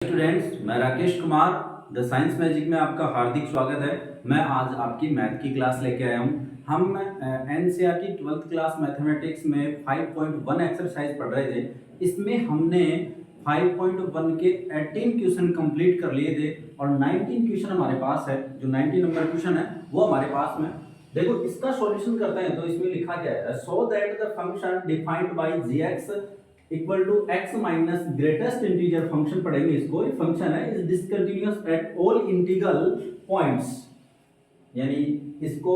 Students, मैं Rakesh Kumar the science magic में आपका हार्दिक स्वागत है। मैं आज आपकी मैथ की क्लास लेके आया हूँ। हम एनसीईआरटी 12th क्लास मैथमेटिक्स में 5.1 एक्सरसाइज पढ़ रहे थे। इसमें हमने 5.1 के 18 क्वेश्चन कंप्लीट कर लिए थे और 19 क्वेश्चन हमारे पास है। जो 90 नंबर क्वेश्चन है वो हमारे पास में। देखो, इसका सॉल्यूशन करते हैं तो इसमें लिखा क्या है, so that the function defined by gx equal to x minus greatest integer function पढ़ेंगे। इसको ये फंक्शन है, is discontinuous at all integral points. यानी इसको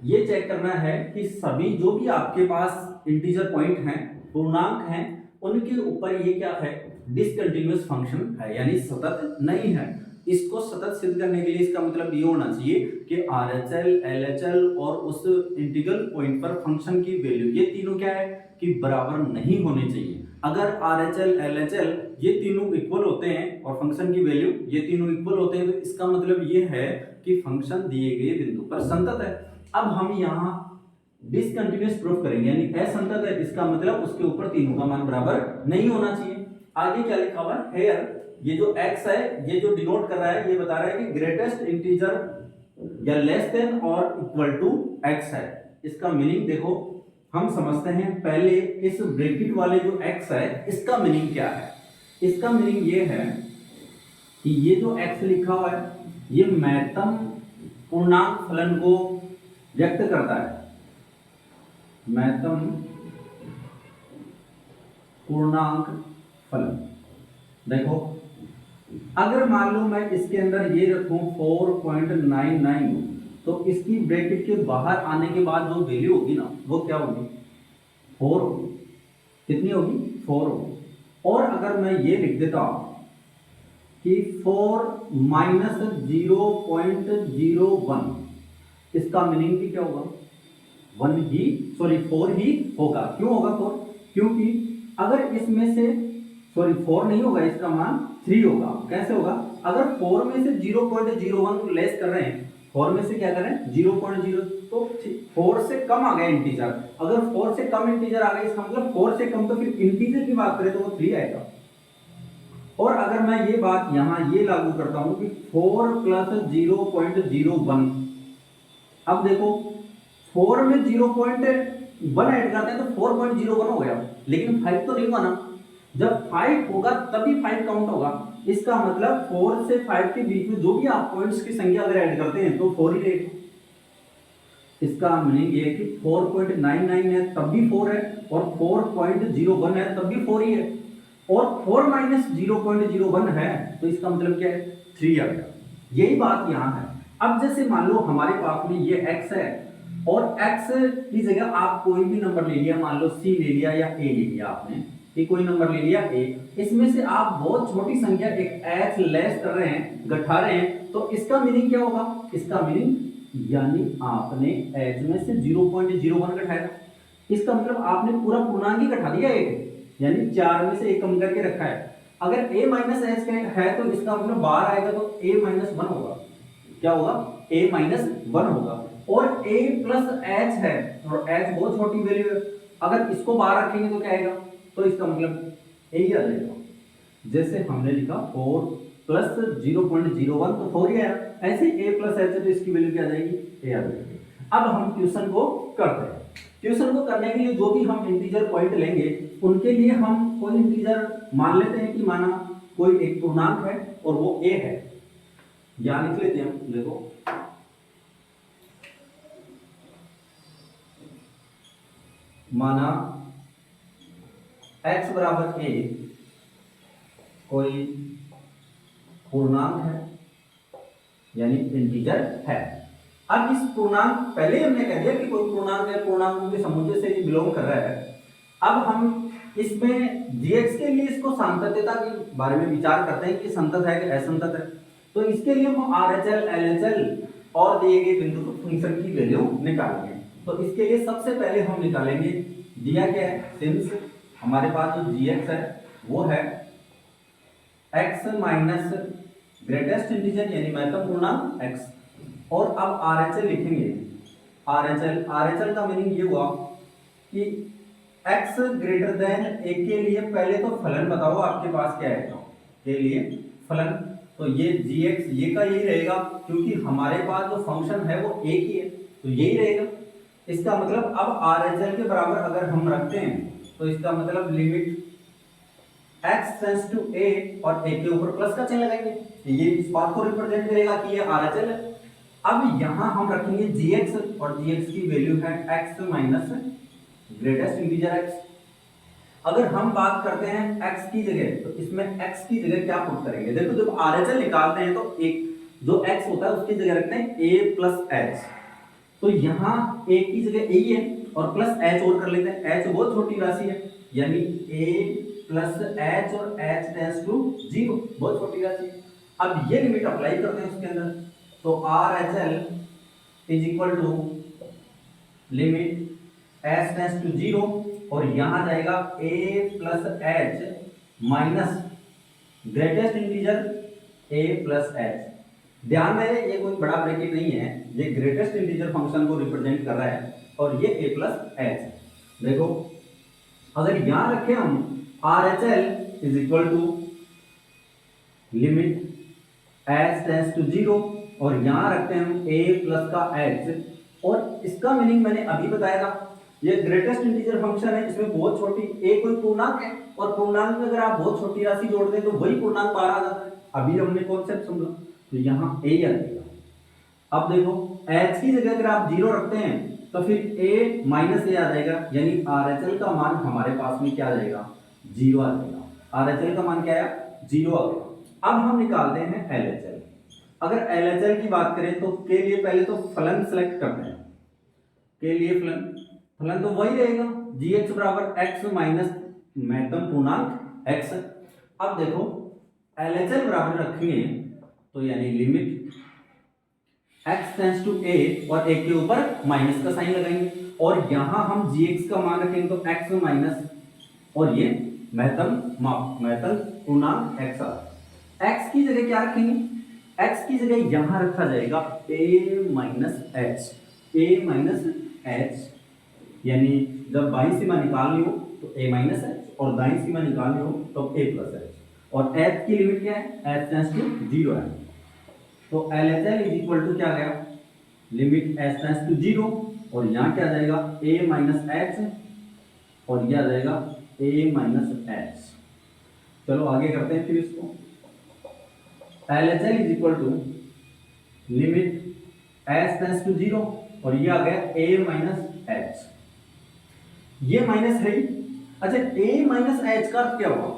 ये चेक करना है कि सभी जो भी आपके पास इंटीजर पॉइंट हैं, पूर्णांक हैं, उनके ऊपर ये क्या है, डिसकंटिन्यूअस फंक्शन है, यानी सतत नहीं है। इसको सतत सिद्ध करने के लिए इसका मतलब ये होना चाहिए कि RHL, LHL और उस इंटीग्रल पॉइंट पर फंक्शन की वैल्यू, ये तीनों क्या है कि बराबर नहीं होने चाहिए। अगर RHL, LHL ये तीनों इक्वल होते हैं और फंक्शन की वैल्यू ये तीनों इक्वल होते हैं, तो इसका मतलब ये है कि फंक्शन दिए गए बिंदु पर संतत है। अब हम यहाँ डिसकंटिन्यूअस प्रूफ करेंगे, यानी असंतत है, इसका मतलब उसके ऊपर तीनों का मान बराबर नहीं होना चाहिए। आगे क्या लिखा हुआ है, हेयर ये जो x है, ये जो डिनोट कर रहा है, ये बता रहा है कि ग्रेटेस्ट इंटीजर या लेस देन और इक्वल टू x है। इसका मीनिंग देखो, हम समझते हैं पहले इस ब्रैकेट वाले जो x है इसका मीनिंग क्या है। इसका मीनिंग ये है कि ये जो x लिखा हुआ है ये महत्तम पूर्णांक फलन को व्यक्त करता है। महत्तम पूर्णांक फलन। देखो, अगर मान लो मैं इसके अंदर ये रखूं 4.99, तो इसकी ब्रैकेट के बाहर आने के बाद जो वैल्यू होगी ना, वो क्या होगी, 4 होगी। कितनी होगी, 4 होगी। और अगर मैं ये लिख देता कि 4 माइनस 0.01, इसका मीनिंग भी क्या होगा, 4 ही होगा। क्यों होगा 4? क्योंकि अगर इसमें से 4 नहीं होगा, इसका मान 3 होगा। कैसे होगा, अगर 4 में से 0.01 लेस कर रहे हैं, 4 में से क्या कर रहे हैं 0.0, तो 4 से कम आ गया इंटीजर। अगर 4 से कम इंटीजर आ गया, इसका मतलब 4 से कम, तो फिर इंटीजर की बात करें तो वो 3 आएगा। और अगर मैं ये बात यहाँ ये लागू करता हूं कि 4 प्लस 0.01, अब देखो 4 में 0.1 ऐड करते हैं तो 4.01 हो गया, लेकिन 5 तो नहीं हुआ ना। जब 5 होगा तभी 5 काउंट होगा। इसका मतलब 4 से 5 के बीच में जो भी आप पॉइंट्स की संख्या अगर ऐड करते हैं तो 4 ही रहेगा। इसका मीनिंग ये है कि 4.99 है तब भी 4 है, और 4.01 है तब भी 4 ही है, और 4 माइनस 0.01 है तो इसका मतलब क्या है, 3 आ गया। यही बात यहाँ है। अब जैसे मान लो हमारे पास में ये x है, और x की जगह आप कोई भी नंबर ले लिया, मान लो c ले लिया या a ले लिया, आपने कि कोई नंबर ले लिया a, इसमें से आप बहुत छोटी संख्या एक h लेस कर रहे हैं, घटा रहे हैं, तो इसका मीनिंग क्या होगा, इसका मीनिंग यानी आपने h में से 0.01 घटाया, इसका मतलब आपने पूरा पूर्णांक ही घटा दिया एक, यानी 4 में से 1 कम करके रखा है। अगर a माइनस h है तो इसका मतलब बाहर आएगा तो a माइनस 1 होगा। क्या होगा, a माइनस 1 होगा। और a प्लस h है, और h बहुत छोटी वैल्यू है, अगर इसको बाहर रखेंगे तो क्या आएगा, तो इसका मतलब a ही आ जाएगा। जैसे हमने लिखा 4 प्लस 0.01 तो 4 ही आया, ऐसे a प्लस h है तो इसकी वैल्यू क्या आ जाएगी, a आ जाएगी। अब हम क्वेश्चन को करते हैं। क्वेश्चन को करने के लिए जो भी हम इंटीजर पॉइंट लेंगे, उनके लिए हम कोई इंटीजर मान लेते हैं कि माना कोई एक पूर्णांक है और वो a है, यहां लिख लेते हैं। देखो, माना x बराबर a कोई पूर्णांक है, यानी इंटीजर है। अब इस पूर्णांक, पहले हमने कह दिया कि कोई पूर्णांक है, पूर्णांकों के समुच्चय से ये बिलोंग कर रहा है। अब हम इसमें gx के लिए इसको सांतत्यता के बारे में विचार करते हैं कि संतत है कि असंतत है। तो इसके लिए हम RHL, LHL और दिए गए बिंदु पर फंक्शन की वैल्यू निकालेंगे। तो इसके लिए सबसे पहले हम निकालेंगे, दिया क्या है, सिंस हमारे पास जो gx है वो है x माइनस ग्रेटेस्ट इंटीजर यानी महत्तम पूर्णांक x, और अब RHL लिखेंगे। RHL का मीनिंग ये हुआ कि x ग्रेटर देन a के लिए पहले तो फलन बताओ आपके पास क्या है। के लिए फलन। तो ये gx ये का यही रहेगा, क्योंकि हमारे पास जो फंक्शन है वो एक ही है, तो यही रहेगा। इसका मतलब अब RHL के बराबर अगर हम रखते हैं तो इसका मतलब limit x tends to a और a के ऊपर प्लस का चिन्ह लगाएंगे, ये इस बात को रिप्रेजेंट करेगा कि ये RHL है। अब यहां हम रखेंगे gx और gx की वैल्यू है x minus greatest integer x। अगर हम बात करते हैं x की जगह, तो इसमें x की जगह क्या पुट करेंगे? देखो जब RHL निकालते हैं तो एक जो x होता है उसकी जगह रखते हैं a प्लस h। तो यहाँ a की जगह a है और प्लस h और कर लेते हैं, h बहुत छोटी राशि है, यानी a प्लस h और h टेंड्स टू 0, बहुत छोटी राशि है। अब ये लिमिट अप्लाई करते हैं उसके अंदर, तो RHL is equal to limit h tends to 0 और यहाँ जाएगा a plus h minus greatest integer a plus h। ध्यान में ये कोई बड़ा ब्रैकेट नहीं है, ये ग्रेटेस्ट इंटीजर फंक्शन को रिप्रेजेंट कर रहा है और ये a प्लस h। देखो अगर यहाँ रखें हम RHL is equal to limit h tends to 0 और यहाँ रखते हैं हम a प्लस का h, और इसका मीनिंग मैंने अभी बताया था, ये ग्रेटेस्ट इंटीजर फंक्शन है, इसमें बहुत छोटी a कोई पूर्णांक है और पूर्णांक में अगर आप बहुत छोटी राशि जोड़ दें तो वही पूर्णांक बाहर आ जाता है। अभी हमने कॉन्सेप्ट समझा, तो यहाँ a आ जाएगा। अब देखो h की जगह अगर आप 0 रखते हैं तो फिर a माइनस a आ जाएगा, यानी RHL का मान हमारे पास में क्या आ जाएगा? 0 आ जाएगा। RHL का मान क्या है? 0 आ गया। अब हम निकालते हैं LHL। अगर LHL की बात करें तो के लिए पहले तो फलन सेलेक्ट करते हैं, के लिए फलन तो वही रहेगा gx बराबर x माइनस महत्तम पूर्णांक x। अब देखो LHL बराबर रखेंगे तो यानी limit x tends to a और a के ऊपर माइनस का साइन लगाएंगे और यहां हम gx का मान रखेंगे तो x माइनस और ये महत्तम पूर्णांक x आ। x की जगह क्या रखेंगे? x की जगह यहां रखा जाएगा a माइनस h, यानी जब बाईं सीमा निकालनी हो तो a माइनस h और दाईं सीमा निकालनी हो तो a प्लस h, और h की लिमिट क्या है? h टेंड्स टू 0 है। तो LHL इज इक्वल टू क्या आ गया? लिमिट h टेंड्स टू 0 और यहाँ क्या आ जाएगा? a माइनस h और यह आ जाएगा a माइनस h। चलो आगे करते हैं फिर इसको। LHL is equal to limit h tends to 0 और ये आ गया a माइनस h। ये माइनस है ही। अच्छा a माइनस h का अर्थ क्या हुआ?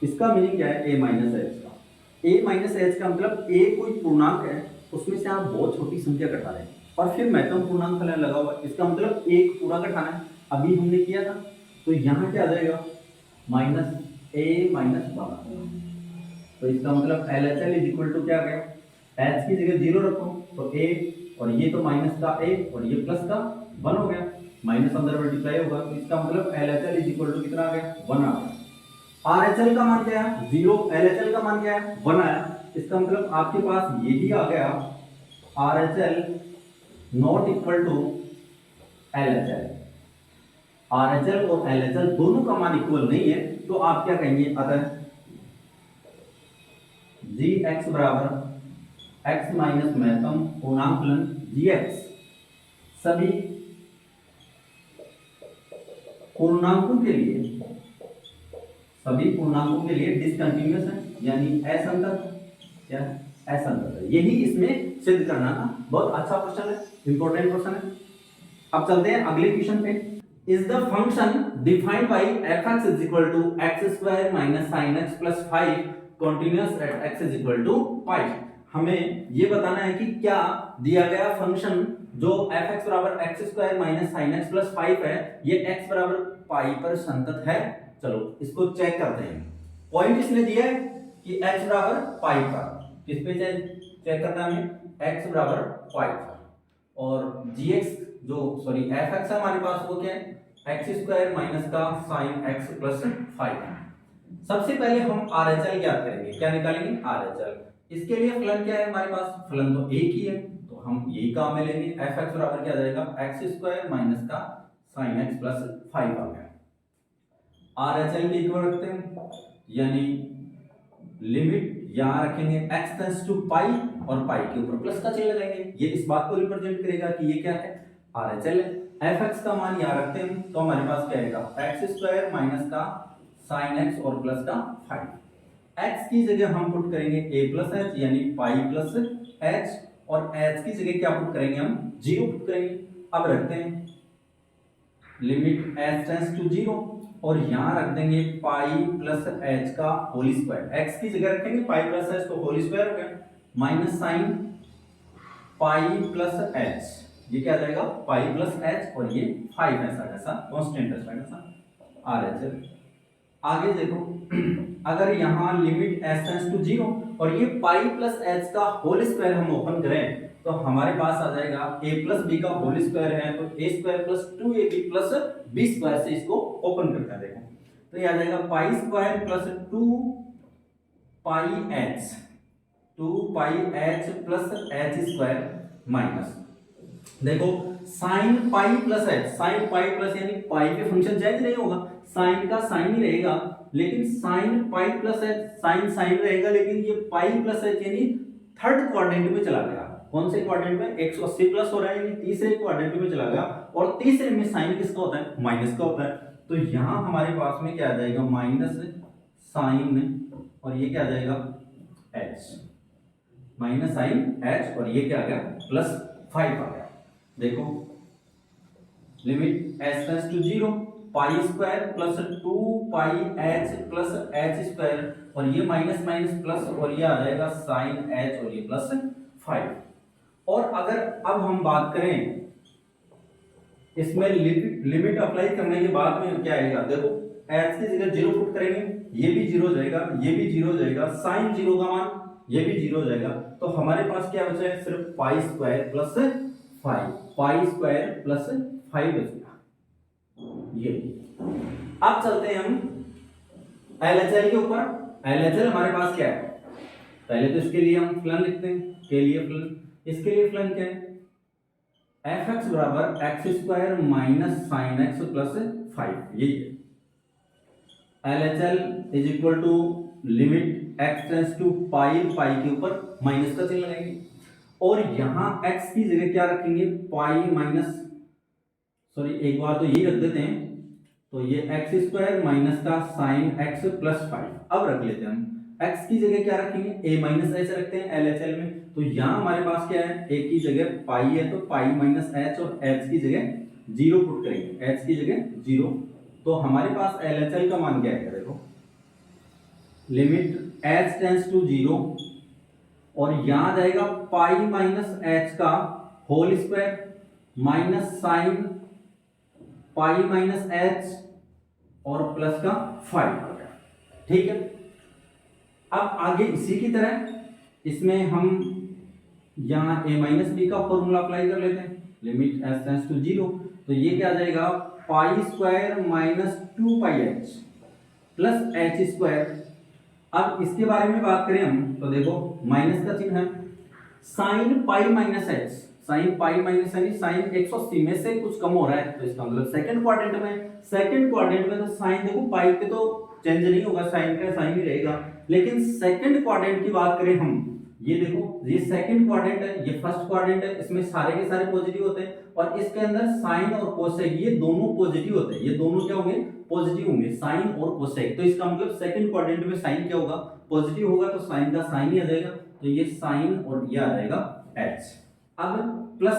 इसका मीनिंग क्या है a माइनस h का? a माइनस h का मतलब a कोई पूर्णांक है, उसमें से आप बहुत छोटी संख्या घटा रहे हैं और फिर महत्तम पूर्णांक फलन लगा हुआ है, इसका मतलब एक पूरा घटाना है, अभी हमने किया था। तो यहाँ क्या आ जाएगा? Minus a minus 1। तो इसका मतलब LHL इज इक्वल टू क्या आ गया? h की जगह 0 रखो तो a और ये तो माइनस का a और ये प्लस का 1 हो गया, माइनस अंदर मल्टीप्लाई होगा, तो इसका मतलब LHL इज इक्वल टू कितना आ गया? 1 आ गया। RHL का मान क्या है? 0। LHL का मान क्या है? 1 आया। इसका मतलब आपके पास ये भी आ गया RHL not equal to LHL। RHL और LHL दोनों का मान इक्वल नहीं है, तो आप क्या कहेंगे? अतः gx बराबर x माइनस महत्तम पूर्णांक फलन gx सभी पूर्णांकों के लिए डिसकंटिन्यूअस है, यानी असंतत। क्या असंतत है, यही इसमें सिद्ध करना था। बहुत अच्छा क्वेश्चन है, इंपॉर्टेंट क्वेश्चन है। अब चलते हैं अगले क्वेश्चन पे। Is the function defined by fx is equal to x square minus sin x plus 5 continuous at x is equal to pi. हमें ये बताना है कि क्या दिया गया फंक्शन जो fx बराबर x square minus sin x plus 5 है, ये x बराबर पाई पर संतत है। चलो इसको चेक करते हैं। पॉइंट इसने दिया है कि x बराबर पाई पर, किस पे चेक करना है? x बराबर पाई पर, और gx जो सॉरी fx है हमारे पास वो क्या है? x स्क्वायर माइनस का sin x प्लस 5। सबसे पहले हम RHL ज्ञात करेंगे। क्या निकालेंगे? RHL। इसके लिए फलन क्या है हमारे पास? फलन तो एक ही है, तो हम यही काम में लेंगे। fx बराबर क्या आ जाएगा? x स्क्वायर माइनस का sin x प्लस 5 आ गया। RHL के इक्वल रखते हैं, यानी लिमिट यहाँ रखेंगे x टेंड्स टू पाई और पाई के ऊपर प्लस का चिन्ह लगाएंगे। ये इस बात को रिप्रेजेंट करेगा कि ये क्या है, RHL है। fx का मान यहाँ रखते हैं तो हमारे पास क्या आएगा, x स्क्वायर माइनस का साइन x और प्लस का 5। x की जगह हम पुट करेंगे a प्लस एच यानी पाई प्लस h, और h की जगह क्या पुट करेंगे, हम 0 पुट करेंगे। अब रखते हैं लिमिट h टेंड्स टू 0 और यहाँ रख देंगे पाई प्लस h का होल स्क्वायर। x की जगह रखेंगे पाई प्लस h तो होल स्क्वायर हो गया, minus sine pi plus h, ये क्या आ जाएगा पाई प्लस h और ये 5 ऐसा कैसा कांस्टेंट ऐसा कैसा RHL। आगे देखो अगर यहाँ लिमिट s टेंड्स टू 0 और ये पाई प्लस h का होल स्क्वायर हम ओपन करें तो हमारे पास आ जाएगा a प्लस बी का होल स्क्वायर है तो a square plus 2ab plus b square से इसको ओपन करते हैं। देखो तो ये आ जाएगा pi square plus 2 pi h plus h square minus, देखो sine pi plus h, sine pi plus यानी पाई पे फंक्शन चेंज नहीं होगा, साइन का साइन ही रहेगा, लेकिन sine pi plus h sine sine रहेगा, लेकिन ये पाई प्लस h यानी थर्ड क्वाड्रेंट में चला गया। कौन से क्वाड्रेंट में, 180 प्लस हो रहा है यानी तीसरे क्वाड्रेंट में चला गया, और तीसरे में साइन किसका होता है, माइनस का होता है। तो यहाँ हमारे पास में क्या आ जाएगा, माइनस साइन और ये क्या आ जाएगा h, माइनस साइन h और ये क्या आ गया प्लस 5 आ गया। देखो limit s tends to 0 pi square plus 2 pi h plus h square और ये माइनस माइनस प्लस और ये आ जाएगा साइन h और ये प्लस 5। और अगर अब हम बात करें इसमें लिमिट अप्लाई करने के बाद में क्या आएगा, देखो h की जगह 0 पुट करेंगे, ये भी 0 हो जाएगा, ये भी 0 हो जाएगा, साइन 0 का मान ये भी 0 हो जाएगा, तो हमारे पास क्या बचा है, सिर्फ पाई square plus 5, pi square plus 5 बचेगा ये। अब चलते हैं हम LHL के ऊपर। LHL हमारे पास क्या है, पहले तो इसके लिए हम फलन लिखते हैं, के लिए फलन, इसके लिए फलन क्या है, fx बराबर x square minus sine x plus 5, यही है। LHL is equal to limit x tends to pi, pi के ऊपर माइनस का चिन्ह लगाएंगे और यहाँ x की जगह क्या रखेंगे, पाई माइनस, सॉरी एक बार तो यही रख देते हैं, तो ये एक्स स्क्वायर माइनस का साइन x प्लस 5। अब रख लेते हैं हम x की जगह क्या रखेंगे, a माइनस h रखते हैं LHL में, तो यहाँ हमारे पास क्या है, a की जगह पाई है तो पाई माइनस h और h की जगह 0 पुट करेंगे, h की जगह 0, तो हमारे पास LHL का मान क्या है, देखो लिमिट h टेंड्स टू 0 और यहाँ जाएगा पाई माइनस h का whole square minus sine pi minus h और प्लस का 5 आ गया, ठीक है। अब आगे इसी की तरह इसमें हम यहाँ a माइनस बी का फॉर्मूला अप्लाई कर लेते हैं, लिमिट s टेंड्स टू 0, तो ये क्या आ जाएगा, pi square minus 2 pi h plus h square. अब इसके बारे में बात करें हम तो देखो माइनस का चिन्ह है, sign pi minus h, sine pi minus यानी साइन 180 में से कुछ कम हो रहा है, तो इसका मतलब सेकंड क्वाड्रेंट में, सेकंड क्वाड्रेंट में तो साइन देखो पाई पे तो चेंज नहीं होगा, साइन का साइन ही रहेगा, लेकिन सेकंड क्वाड्रेंट की बात करें हम, ये देखो ये सेकंड क्वाड्रेंट है, ये फर्स्ट क्वाड्रेंट है, इसमें सारे के सारे पॉजिटिव होते हैं और इसके अंदर साइन और कोसेक ये दोनों पॉजिटिव होते हैं, ये दोनों क्या होंगे, पॉजिटिव होंगे, साइन और कोसेक। तो इसका मतलब सेकंड क्वाड्रेंट में साइन क्या होगा, पॉजिटिव होगा, तो साइन का साइन ही आ जाएगा, तो ये साइन और ये आ जाएगा h। अब प्लस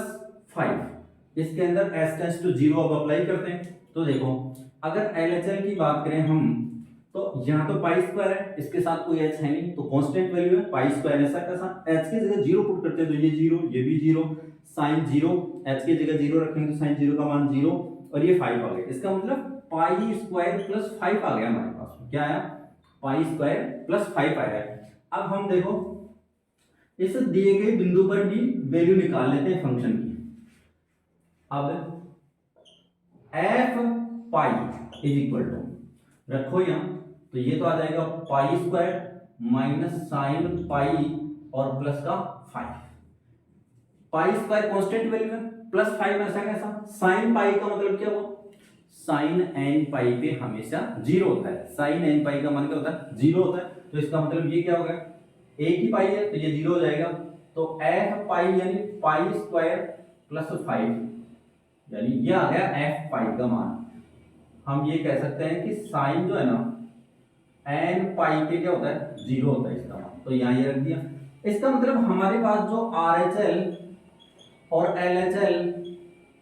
5 इसके अंदर s टेंड्स टू 0 अब अप्लाई करते हैं, तो देखो अगर LHL की बात करें हम तो यहाँ तो पाई स्क्वायर है, इसके साथ कोई h है नहीं तो कांस्टेंट वैल्यू है, पाई स्क्वायर ऐसा कैसा, h की जगह 0 पुट करते हैं तो ये 0, ये भी 0, साइन 0, h की जगह 0 रखेंगे तो साइन 0 का मान 0 और ये 5 आ गया, इसका मतलब पाई स्क्वायर प्लस 5 आ गया हमारे पास, क्या आया, पाई स्क्वायर प्लस 5 आया है। अब हम देखो इस दिए गए बिंदु पर भी वैल्यू निकाल लेते हैं फंक्शन की। अब f pi is equal to रखो यहाँ, तो ये तो आ जाएगा pi square minus sine pi और प्लस का 5, पाई स्क्वायर कांस्टेंट वैल्यू है, प्लस 5 ऐसा कैसा, साइन पाई का मतलब क्या हुआ, साइन एन पाई पे हमेशा 0 होता है, साइन एन पाई का मान क्या होता है, 0 होता है, तो इसका मतलब ये क्या होगा, एक ही पाई है तो ये 0 हो जाएगा। तो एफ पाई यानी पाई स्क्वायर प्लस 5, यानी ये आ गया एफ पाई का मान। हम ये कह सकते हैं कि साइन जो है ना एन पाई के क्या होता है, 0 होता है इसका मान। तो यहाँ ये रख दिया। इसका मतलब हमारे पास जो आर एच एल और एल एच एल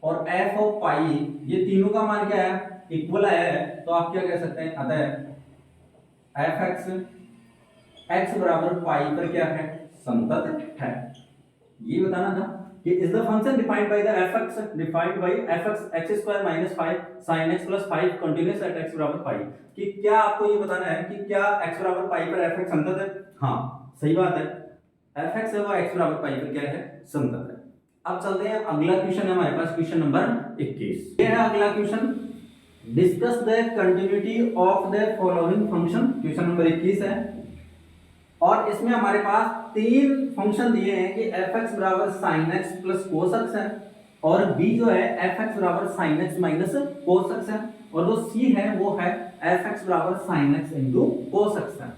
और एफ ऑफ पाई ये तीनों का मान क्या है, इक्वल है। तो आप क्या कह सकते हैं, अतः एफ एक्स एक्स बराबर पाई पर क्या है, संतत है। ये बताना था कि is the function defined by the F X defined by F X X square minus 5 sin x plus 5 continuous at x बराबर पाई। कि क्या आपको ये बताना है कि क्या x बराबर पाई पर एफ एक्स संतत है। हाँ सही बात है, एफ एक्स है वो x बराबर पाई पर क्या है, संतत है। अब चलते हैं, अगला क्वेश्चन है हमारे पास, क्वेश्चन नंबर 21। ये है अगला question, discuss the continuity of the following function. Question number 21 है और इसमें हमारे पास तीन फंक्शन दिए हैं कि एफ एक्स बराबर sign x plus cos x है, और बी जो है एफ एक्स बराबर sine x minus cos x है, और जो सी है वो है एफ एक्स बराबर sine x into cos x है।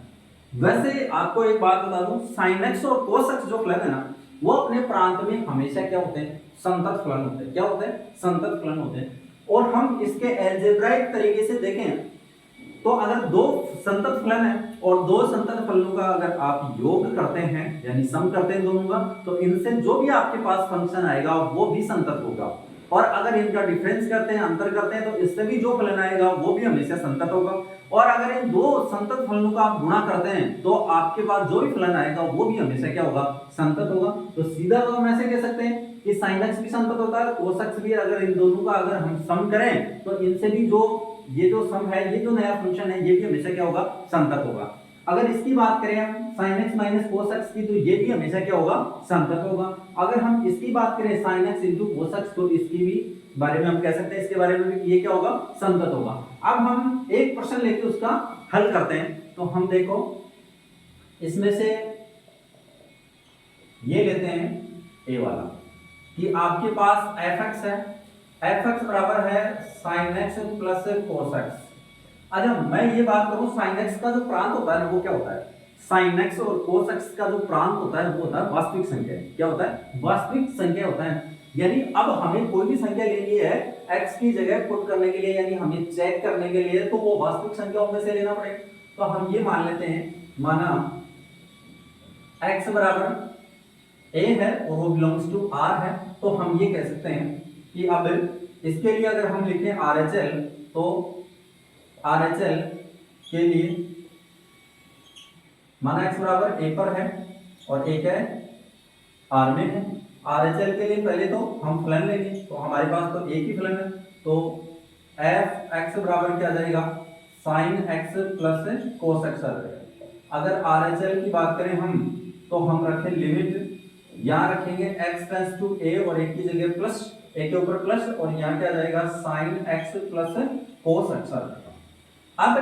वैसे आपको एक बात बता दूं, साइन एक्स और कोस एक्स जो फलन है ना वो अपने प्रांत में हमेशा क्या होते हैं, संतत फलन होते हैं। क्या होते हैं, संतत फलन होते हैं। और हम इसके एल्जेब्राइक तरीके से देखें तो अगर दो संतत फलन है और दो संतत फलनों का अगर आप योग करते हैं यानी सम करते हैं दोनों का, तो इनसे जो भी आपके पास फंक्शन आएगा वो भी संतत होगा। और अगर इनका डिफरेंस करते हैं, अंतर करते हैं, तो इससे भी जो फलन आएगा वो भी हमेशा संतत होगा। और अगर इन दो संतत फलनों का आप गुणा करते हैं तो आपके पास जो भी फलन आएगा वो भी हमेशा क्या होगा, संतत होगा। तो सीधा तो हम ऐसे कह सकते हैं कि sin x भी संतत होता है, cos x भी। अगर इन दोनों का अगर हम सम करें तो इनसे भी जो ये जो सम है, ये जो नया फंक्शन है, ये भी हमेशा क्या होगा, संतत होगा। अगर इसकी बात करें हम sin x minus cos x की, तो ये भी हमेशा क्या होगा, संतत होगा। अगर हम इसकी बात करें sin x into cos x, तो इसकी भी बारे में हम कह सकते हैं, इसके बारे में भी ये क्या होगा, संतत होगा। अब हम एक प्रश्न लेके उसका हल करते हैं। तो हम देखो इसमें से ये लेते हैं ए वाला कि आपके पास fx है, fx बराबर है sin x plus cos x। अच्छा मैं ये बात करूं, sin x का जो प्रांत होता है वो क्या होता है, sin x और cos x का जो प्रांत होता है वो होता है वास्तविक संख्या। क्या होता है, वास्तविक संख्या होता है। यानी अब हमें कोई भी संख्या लेनी है x की जगह पुट करने के लिए, यानी हमें चेक करने के लिए, तो वो वास्तविक संख्याओं में से लेना पड़ेगा। तो हम ये मान लेते हैं, माना x बराबर a है और वो बिलोंग्स टू r है, तो हम ये कह सकते हैं कि अब इसके लिए अगर हम लिखें RHL, तो RHL के लिए माना x बराबर a पर है और a क्या है, r में है। RHL के लिए पहले तो हम फलन लेंगे, तो हमारे पास तो एक ही फलन है, तो f x बराबर क्या आ जाएगा, sin x plus cos x आ जाएगा। अगर RHL की बात करें हम, तो हम रखें लिमिट, यहाँ रखेंगे x टेंड्स टू a और एक की जगह प्लस, a के ऊपर प्लस, और यहाँ क्या आ जाएगा sin x plus cos x आ जाएगा। अब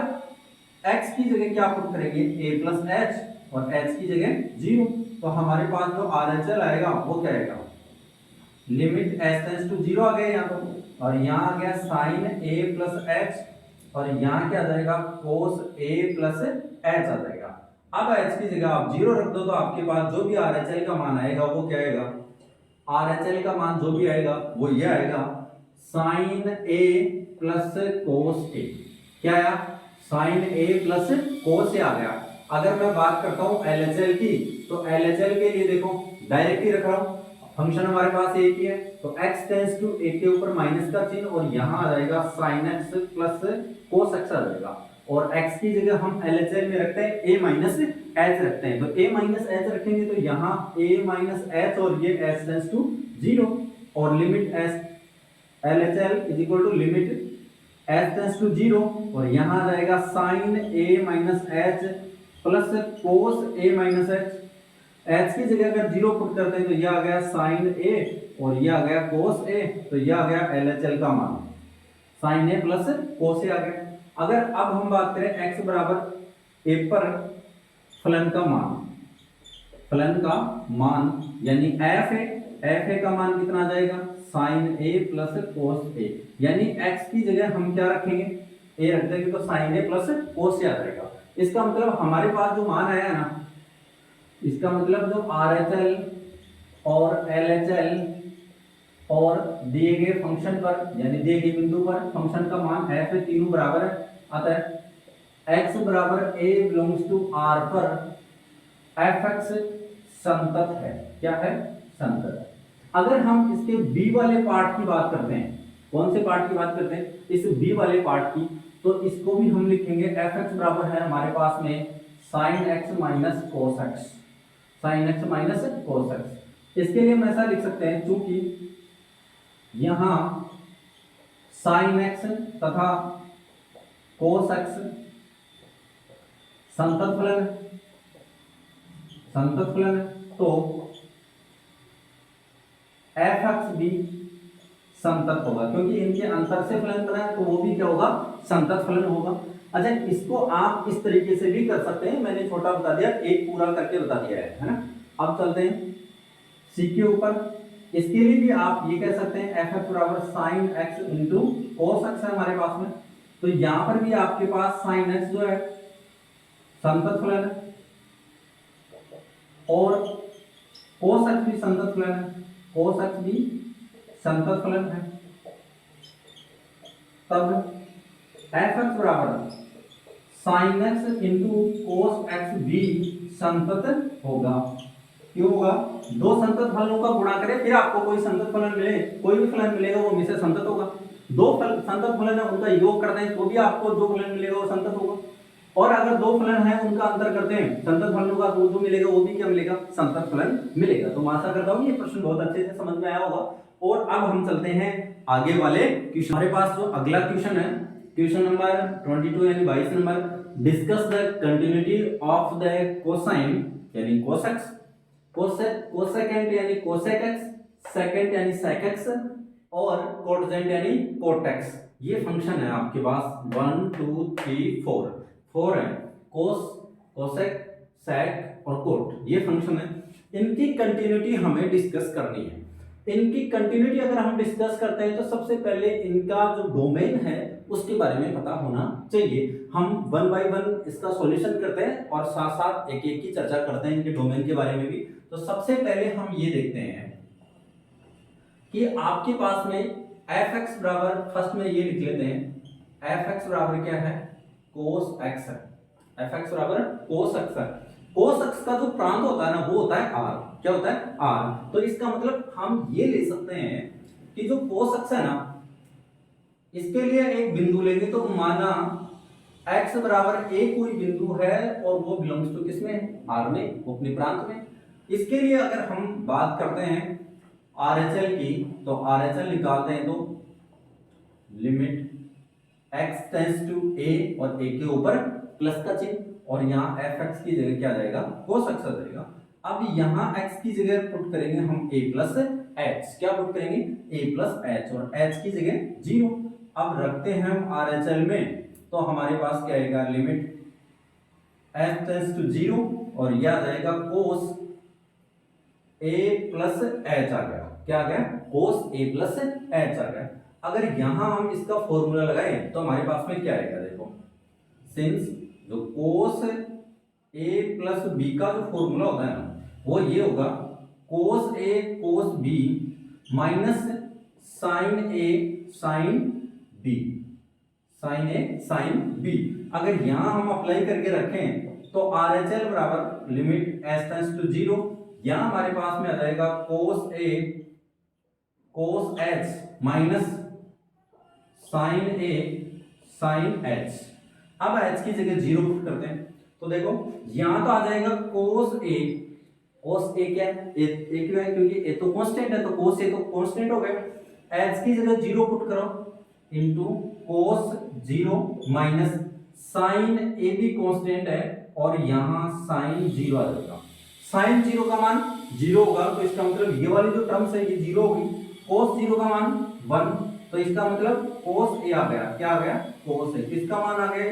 x की जगह क्या पुट करेंगे, a प्लस h और h की जगह 0। तो हमारे पास जो RHL आएगा वो क्या आएगा, लिमिट h टेंड्स टू 0 आ गया यहाँ तो, और यहाँ आ गया sin a प्लस h, और यहाँ क्या आ जाएगा cos a प्लस h आ जाएगा। अब h की जगह आप 0 रख दो, तो आपके पास जो भी RHL का मान आएगा वो क्या आएगा, RHL का मान जो भी आएगा वो ये आएगा sin a plus cos a। क्या आया, sin a plus cos a आ गया। अगर मैं बात करता हूँ LHL की, तो LHL के लिए देखो डायरेक्ट ही रख रहा हूँ, फंक्शन हमारे पास एक ही है, तो x टेंड्स टू a के ऊपर माइनस का चिन्ह, और यहाँ आ जाएगा sin x plus cos x आ जाएगा। और x की जगह हम LHL में रखते हैं a माइनस h रखते हैं, तो a माइनस h रखेंगे तो यहाँ a माइनस h और ये h टेंड्स टू 0, और limit s LHL is equal to limit h tends to 0, और यहाँ आ जाएगा sin a माइनस h प्लस cos a minus h। h की जगह अगर 0 पुट करते हैं तो यह आ गया sin a और यह आ गया cos a, तो यह आ गया LHL का मान, sin a plus cos a आ गया। अगर अब हम बात करें x बराबर a पर फलन का मान, फलन का मान यानी f a का मान कितना आ जाएगा, sin a plus cos a, यानी x की जगह हम क्या रखेंगे, a रख देंगे तो sin a plus cos a आ जाएगा। इसका मतलब हमारे पास जो मान आया ना, इसका मतलब जो RHL और LHL और दिए गए फंक्शन पर यानी दिए गए बिंदु पर फंक्शन का मान f तीनों बराबर है। अतः x बराबर a बिलोंग्स टू r पर fx संतत है। क्या है? संतत है। अगर हम इसके b वाले पार्ट की बात करते हैं, कौन से पार्ट की बात करते हैं? इस b वाले पार्ट की, तो इसको भी हम लिखेंगे fx बराबर है हमारे पास में sin x minus cos x, sin x minus cos x। इसके लिए हम ऐसा लिख सकते हैं, चूंकि यहां sin x तथा cos x संतत फलन है, तो fx भी संतत होगा, क्योंकि इनके अंतर से फलन बना है तो वो भी क्या होगा? संतत फलन होगा। अच्छा, इसको आप इस तरीके से भी कर सकते हैं, मैंने छोटा बता दिया, एक पूरा करके बता दिया है ना। अब चलते हैं सी के ऊपर। इसके लिए भी आप ये कह सकते हैं एफ एक्स बराबर sine x into cos x है हमारे पास में, तो यहां पर भी आपके पास साइन एक्स जो है संतत फलन है और कोस एक्स भी संतत फलन है, कोस एक्स भी संतत फलन है। तब एफ एक्स बराबर sine x into cos x भी संतत होगा। क्यों होगा? दो संतत फलनों का गुणा करें फिर आपको कोई संतत फलन मिले, कोई भी फलन मिलेगा वो हमेशा संतत होगा। दो संतत फलन है उनका योग करते हैं तो भी आपको जो फलन मिलेगा वो संतत होगा, और अगर दो फलन है उनका अंतर करते हैं संतत फलनों का तो जो मिलेगा वो भी क्या मिलेगा? संतत फलन मिलेगा। तो मैं आशा करता हूँ ये प्रश्न बहुत अच्छे से समझ में आया होगा। और अब हम चलते हैं आगे वाले क्वेश्चन। हमारे पास जो अगला क्वेश्चन है, क्वेश्चन नंबर 22 यानी 22 number, discuss the continuity of the cosine यानी cos x, कोसेकेंट यानी कोसेक x, सेकेंट यानी सेक x और कोटजेंट यानी कोट x। ये फंक्शन है आपके पास 1 2 3 4 है, कोस, कोसेक, सेक और कोट, ये फंक्शन है। इनकी कंटिन्यूटी हमें डिस्कस करनी है। इनकी कंटिन्यूटी अगर हम डिस्कस करते हैं तो सबसे पहले इनका जो डोमेन है उसके बारे में पता होना चाहिए। हम वन बाय वन इसका सॉल्यूशन करते हैं और साथ साथ एक एक की चर्चा करते हैं इनके डोमेन के बारे में भी। तो सबसे पहले हम ये देखते हैं कि आपके पास में fx बराबर, फर्स्ट में ये लिख लेते हैं fx बराबर क्या है? cos x है। fx बराबर cos x है। cos x का जो प्रांत होता है ना वो होता है r। क्या होता है? r। तो इसका मतलब हम ये ले सकते हैं कि जो cos x है ना, इसके लिए एक बिंदु लेंगे तो माना x बराबर a कोई बिंदु है और वो बिलोंग्स टू किसमें? r में, अपने प्रांत में। इसके लिए अगर हम बात करते हैं RHL की, तो RHL निकालते हैं तो limit x tends to a और a के ऊपर प्लस का चिन्ह, और यहाँ fx की जगह क्या जाएगा? cos x आ जाएगा। अब यहाँ x की जगह पुट करेंगे हम a प्लस h। क्या पुट करेंगे? a प्लस h और h की जगह 0। अब रखते हैं हम RHL में, तो हमारे पास क्या आएगा? लिमिट h टेंड्स टू 0 और यह आ जाएगा cos a प्लस h आ गया। क्या आ गया? cos a प्लस h आ गया। अगर यहां हम इसका फॉर्मूला लगाएं तो हमारे पास में क्या आएगा? देखो, सिंस जो cos a प्लस b का जो फॉर्मूला होता है ना वो ये होगा cos a cos b minus sin a sin b, sin a sin b। अगर यहां हम अप्लाई करके रखें तो RHL बराबर लिमिट h टेंड्स टू 0, यहां हमारे पास में आ जाएगा cos a cos h minus sin a sin h। अब h की जगह 0 पुट करते हैं तो देखो यहां तो आ जाएगा cos a क्या है? a क्यों है? क्योंकि a तो कांस्टेंट है, तो cos a तो कांस्टेंट हो गया। h की जगह 0 पुट करो into cos 0 minus sin a भी कांस्टेंट है और यहां sin 0 आ जाएगा। sin 0 का मान 0 होगा तो इसका मतलब ये वाली जो टर्म्स है ये 0 होगी। cos 0 का मान 1 तो इसका मतलब cos a आ गया। क्या आ गया? cos a। किसका मान आ गया?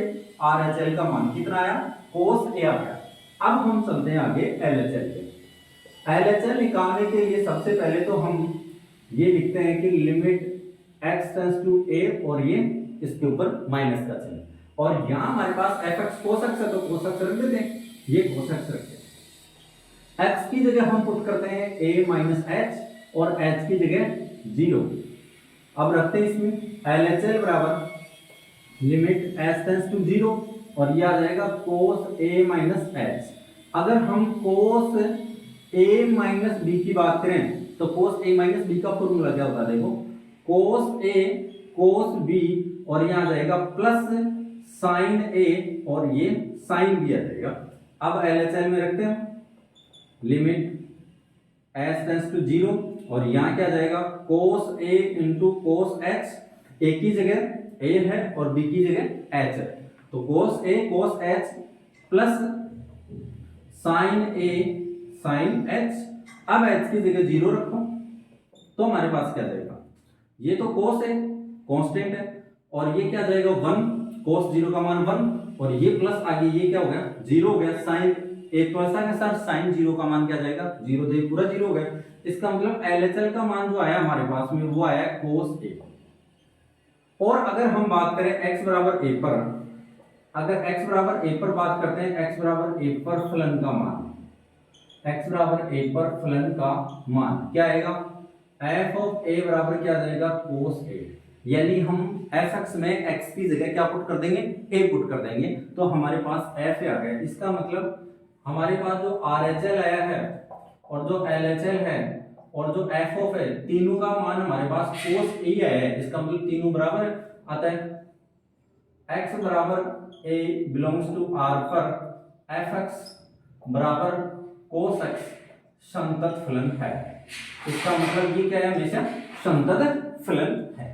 RHL का मान कितना आया? cos a आ गया। अब हम चलते हैं आगे LHL पे। LHL निकालने के लिए सबसे पहले तो हम ये लिखते हैं कि limit x tends to a और ये इसके ऊपर माइनस का चिन्ह। और यहाँ हमारे पास एफ एक्स कोस एक्स है तो कोस एक्स रख देते हैं, ये कोस एक्स रखते हैं। एक्स की जगह हम पुट करते हैं ए माइनस एच और एच की जगह 0। अब रखते हैं इसमें एल एच एल बराबर लिमिट एस टेंस टू 0 और ये आ जाएगा कोस ए माइनस एच। अगर हम कोस ए माइनस बी की बात करें तो कोस ए माइनस बी का फॉर्मूला क्या होता है, देखो कोस ए कोस बी और ये आ जाएगा प्लस साइन ए और ये साइन बी आ जाएगा। अब एल एच एल में रखते हैं लिमिट एस टेंस टू 0 और यहाँ क्या जाएगा कोस ए इंटू कोस एच, ए की जगह ए है और बी की जगह एच है तो कोस ए कोस एच प्लस साइन ए साइन एच। अब एच की जगह 0 रखो तो हमारे पास क्या जाएगा, ये तो कोस है कांस्टेंट है और ये क्या जाएगा 1, कोस 0 का मान 1 और ये प्लस आगे ये क्या हो गया 0 हो गया, साइन एक प्लस आ गया सर, साइन 0 का मान क्या जाएगा 0 दे पूरा 0 हो गया। इसका मतलब एलएचएल का मान जो आया हमारे पास में वो आया कोस ए। और अगर हम बात करें x बराबर a पर, अगर x बराबर a पर बात करते हैं, x बराबर a पर फलन का मान, x बराबर a पर फलन का मान क्या आएगा, f ऑफ a बराबर क्या आ जाएगा कोस a, यानी हम fx में x की जगह क्या पुट कर देंगे a पुट कर देंगे तो हमारे पास f आ गया। इसका मतलब हमारे पास जो RHL आया है और जो LHL है और जो f ऑफ है तीनों का मान हमारे पास कोस a आया है। इसका मतलब तीनों बराबर आता है। x बराबर a बिलोंग्स टू r पर fx बराबर कोस x संतत फलन है। इसका मतलब ये क्या है, हमेशा संतत फलन है।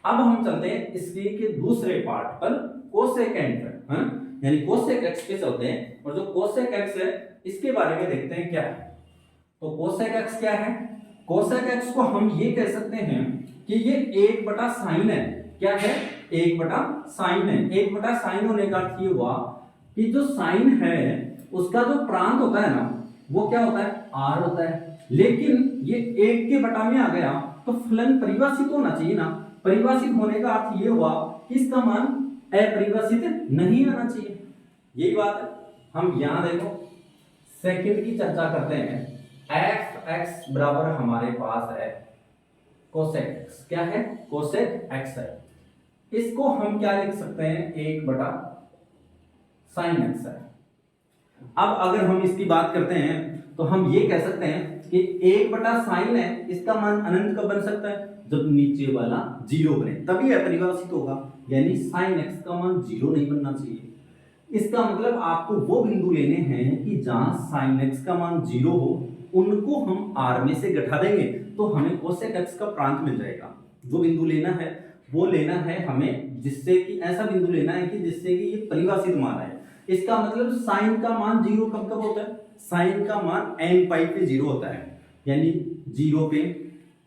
अब हम चलते हैं इसके के दूसरे पार्ट पर कोसेकेंट पर, यानी कोसेक x पे चलते हैं और जो कोसेक x है इसके बारे में देखते हैं क्या है। तो कोसेक x क्या है, कोसेक x को हम ये कह सकते हैं कि ये 1 बटा साइन है। क्या है 1 बटा साइन है। 1 बटा साइन होने का अर्थ ये हुआ कि जो साइन है उसका जो प्रांत होता है ना वो क्या होता है r होता है, लेकिन ये 1 के बटा में आ गया तो फलन परिभाषित होना चाहिए ना। परिभाषित होने का अर्थ ये हुआ कि इसका मान अपरिभाषित नहीं आना चाहिए। यही बात है। हम यहां देखो सेकंड की चर्चा करते हैं। एफ एक्स बराबर हमारे पास है कोसेक एक्स। क्या है कोसेक एक्स है। इसको हम क्या लिख सकते हैं 1 बटा साइन एक्स है। अब अगर हम इसकी बात करते हैं तो हम ये कह सकते हैं कि 1 बटा साइन है, इसका मान अनंत कब बन सकता है जब नीचे वाला 0 बने, तभी अपरिभाषित होगा, यानी साइन एक्स का मान 0 नहीं बनना चाहिए। इसका मतलब आपको वो बिंदु लेने हैं कि जहां साइन एक्स का मान 0 हो, उनको हम r में से घटा देंगे तो हमें कोसेक एक्स का प्रांत मिल जाएगा। जो बिंदु लेना है वो लेना है हमें जिससे कि ऐसा बिंदु लेना है कि जिससे कि ये परिभाषित मान है। इसका मतलब साइन का मान 0 कब कब होता है, साइन का मान n पाई पे 0 होता है, यानी 0 पे,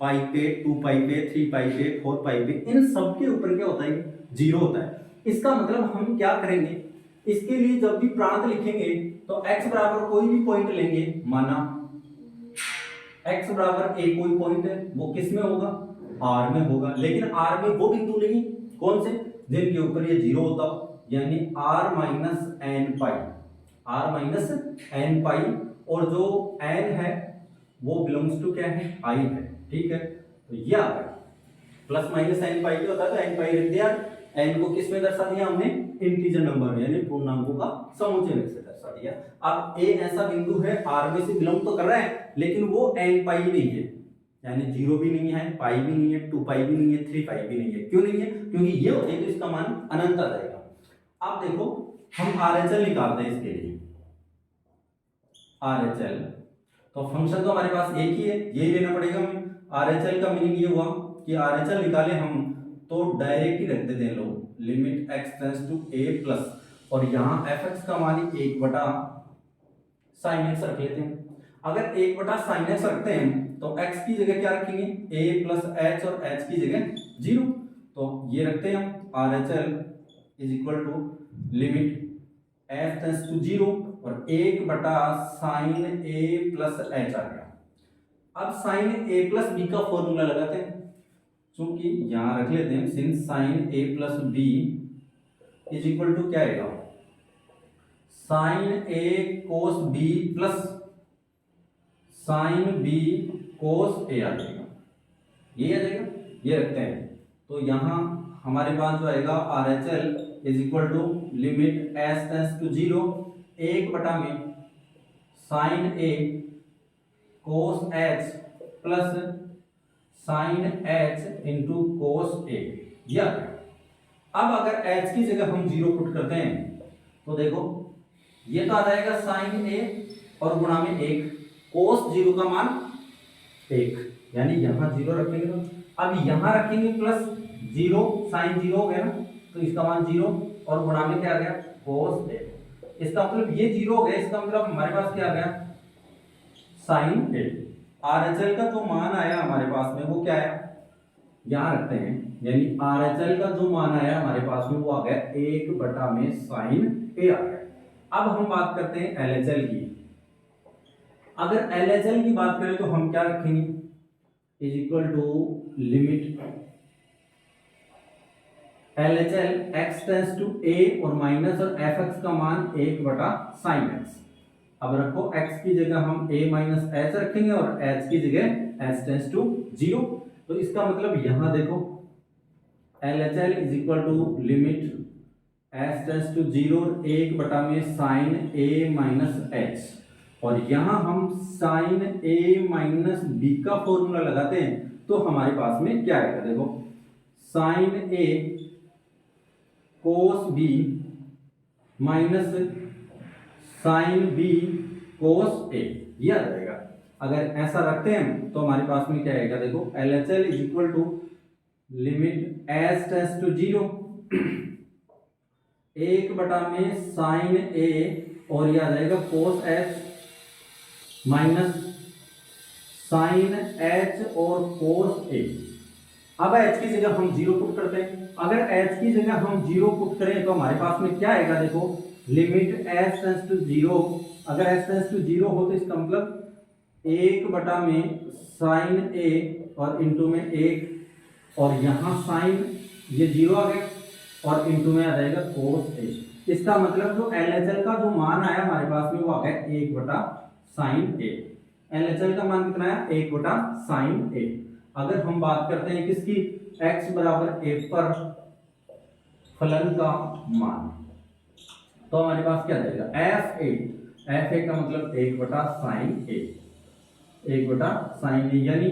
पाई पे, 2 पाई पे, 3 पाई पे, 4 पाई पे, इन सब के ऊपर क्या होता है 0 होता है। इसका मतलब हम क्या करेंगे, इसके लिए जब भी प्रांत लिखेंगे तो x बराबर कोई भी पॉइंट लेंगे, माना x बराबर a कोई पॉइंट है, वो किस में होगा r में होगा, लेकिन r में वो बिंदु नहीं कौन से जिनके ऊपर ये 0 होता हो, यानी r माइनस n पाई, r माइनस n पाई, और जो n है वो बिलोंग्स टू क्या है i है। ठीक है, तो ये आ गया प्लस माइनस n पाई क्या होता है तो n पाई रख दिया। n को किस में दर्शा दिया हमने इंटीजर नंबर यानी पूर्णांकों का समुच्चय में से दर्शा दिया। अब a ऐसा बिंदु है r में से बिलोंग तो कर रहा है लेकिन वो n पाई नहीं है, यानी 0 भी नहीं है, पाई भी नहीं है, 2 पाई भी नहीं है, 3 पाई भी नहीं है। क्यों नहीं है, क्योंकि ये होते हैं तो इसका मान अनंत आ जाएगा। अब देखो हम RHL निकालते हैं इसके लिए। RHL तो फंक्शन तो हमारे पास एक ही है, यही लेना पड़ेगा हमें। RHL का मीनिंग ये हुआ कि RHL निकाले हम तो डायरेक्ट ही रख देते हैं लोग, limit x tends to a plus और यहाँ fx का मान 1 बटा साइन एक्स रख लेते हैं। अगर 1 बटा साइन एक्स रखते हैं तो x की जगह क्या रखेंगे a प्लस h और h की जगह 0, तो ये रखते हैं हम RHL is equal to limit f tends to 0 और 1 बटा साइन a प्लस h आ गया। अब साइन a प्लस b का फॉर्मूला लगाते हैं, क्योंकि यहां रख लेते हैं since sine a plus b is equal to क्या आएगा, sine A cos B plus sine B cos A आ जाएगा, ये आ जाएगा, ये रखते हैं। तो यहाँ हमारे पास जो आएगा R H L is equal to limit S tends to 0 एक बटा में sine A cos H plus sine H into cos A. या अब अगर h की जगह हम 0 पुट करते हैं तो देखो ये तो आ जाएगा साइन ए और गुणा में 1 कोस 0 का मान 1, यानी यहाँ 0 रखेंगे तो अब यहाँ रखेंगे प्लस 0 साइन 0 हो गया ना, तो इसका मान 0 और गुणा में क्या आ गया कोस ए। इसका मतलब ये 0 हो गया, इसका मतलब हमारे पास क्या आ गया sign A. Are H L का जो मान आया हमारे पास में वो क्या है, यहाँ रखते हैं, यानी आर एच एल का जो मान आया हमारे पास में वो आ गया 1 बटा में साइन ए आ गया। अब हम बात करते हैं एल एच एल की। अगर एल एच एल की बात करें तो हम क्या रखेंगे, is equal to limit L H L x tends to A और माइनस और एफ एक्स का मान 1 बटा साइन एक्स। अब रखो x की जगह हम a माइनस एच रखेंगे और h की जगह h टेंस टू 0। तो इसका मतलब यहां देखो L H L is equal to limit h tends to 0 1 बटा में साइन a माइनस एच, और यहां हम साइन a माइनस बी का फॉर्मूला लगाते हैं तो हमारे पास में क्या आएगा, देखो sine a cos b minus sine B cos A, ये आ जाएगा। अगर ऐसा रखते हैं तो हमारे पास में क्या आएगा, देखो L H L is equal to limit S tends to 0 1 बटा में साइन ए और ये आ जाएगा कोस एच माइनस साइन एच और कोस ए। अब h की जगह हम 0 पुट करते हैं। अगर h की जगह हम 0 पुट करें तो हमारे पास में क्या आएगा, देखो लिमिट s टेंस टू 0, अगर s टेंस टू 0 हो तो इसका मतलब 1 बटा में साइन a और इंटू में 1 और यहाँ साइन ये 0 आ गया और इंटू में आ जाएगा कोस a। इसका मतलब जो एल एच एल का जो मान आया हमारे पास में वो आ गया 1 बटा sine a। L H L का मान कितना आया 1 बटा साइन a। अगर हम बात करते हैं किसकी, x बराबर a पर फलन का मान, तो हमारे पास क्या जाएगा एफ ए का मतलब 1 बटा साइन ए, 1 बटा साइन ए, यानी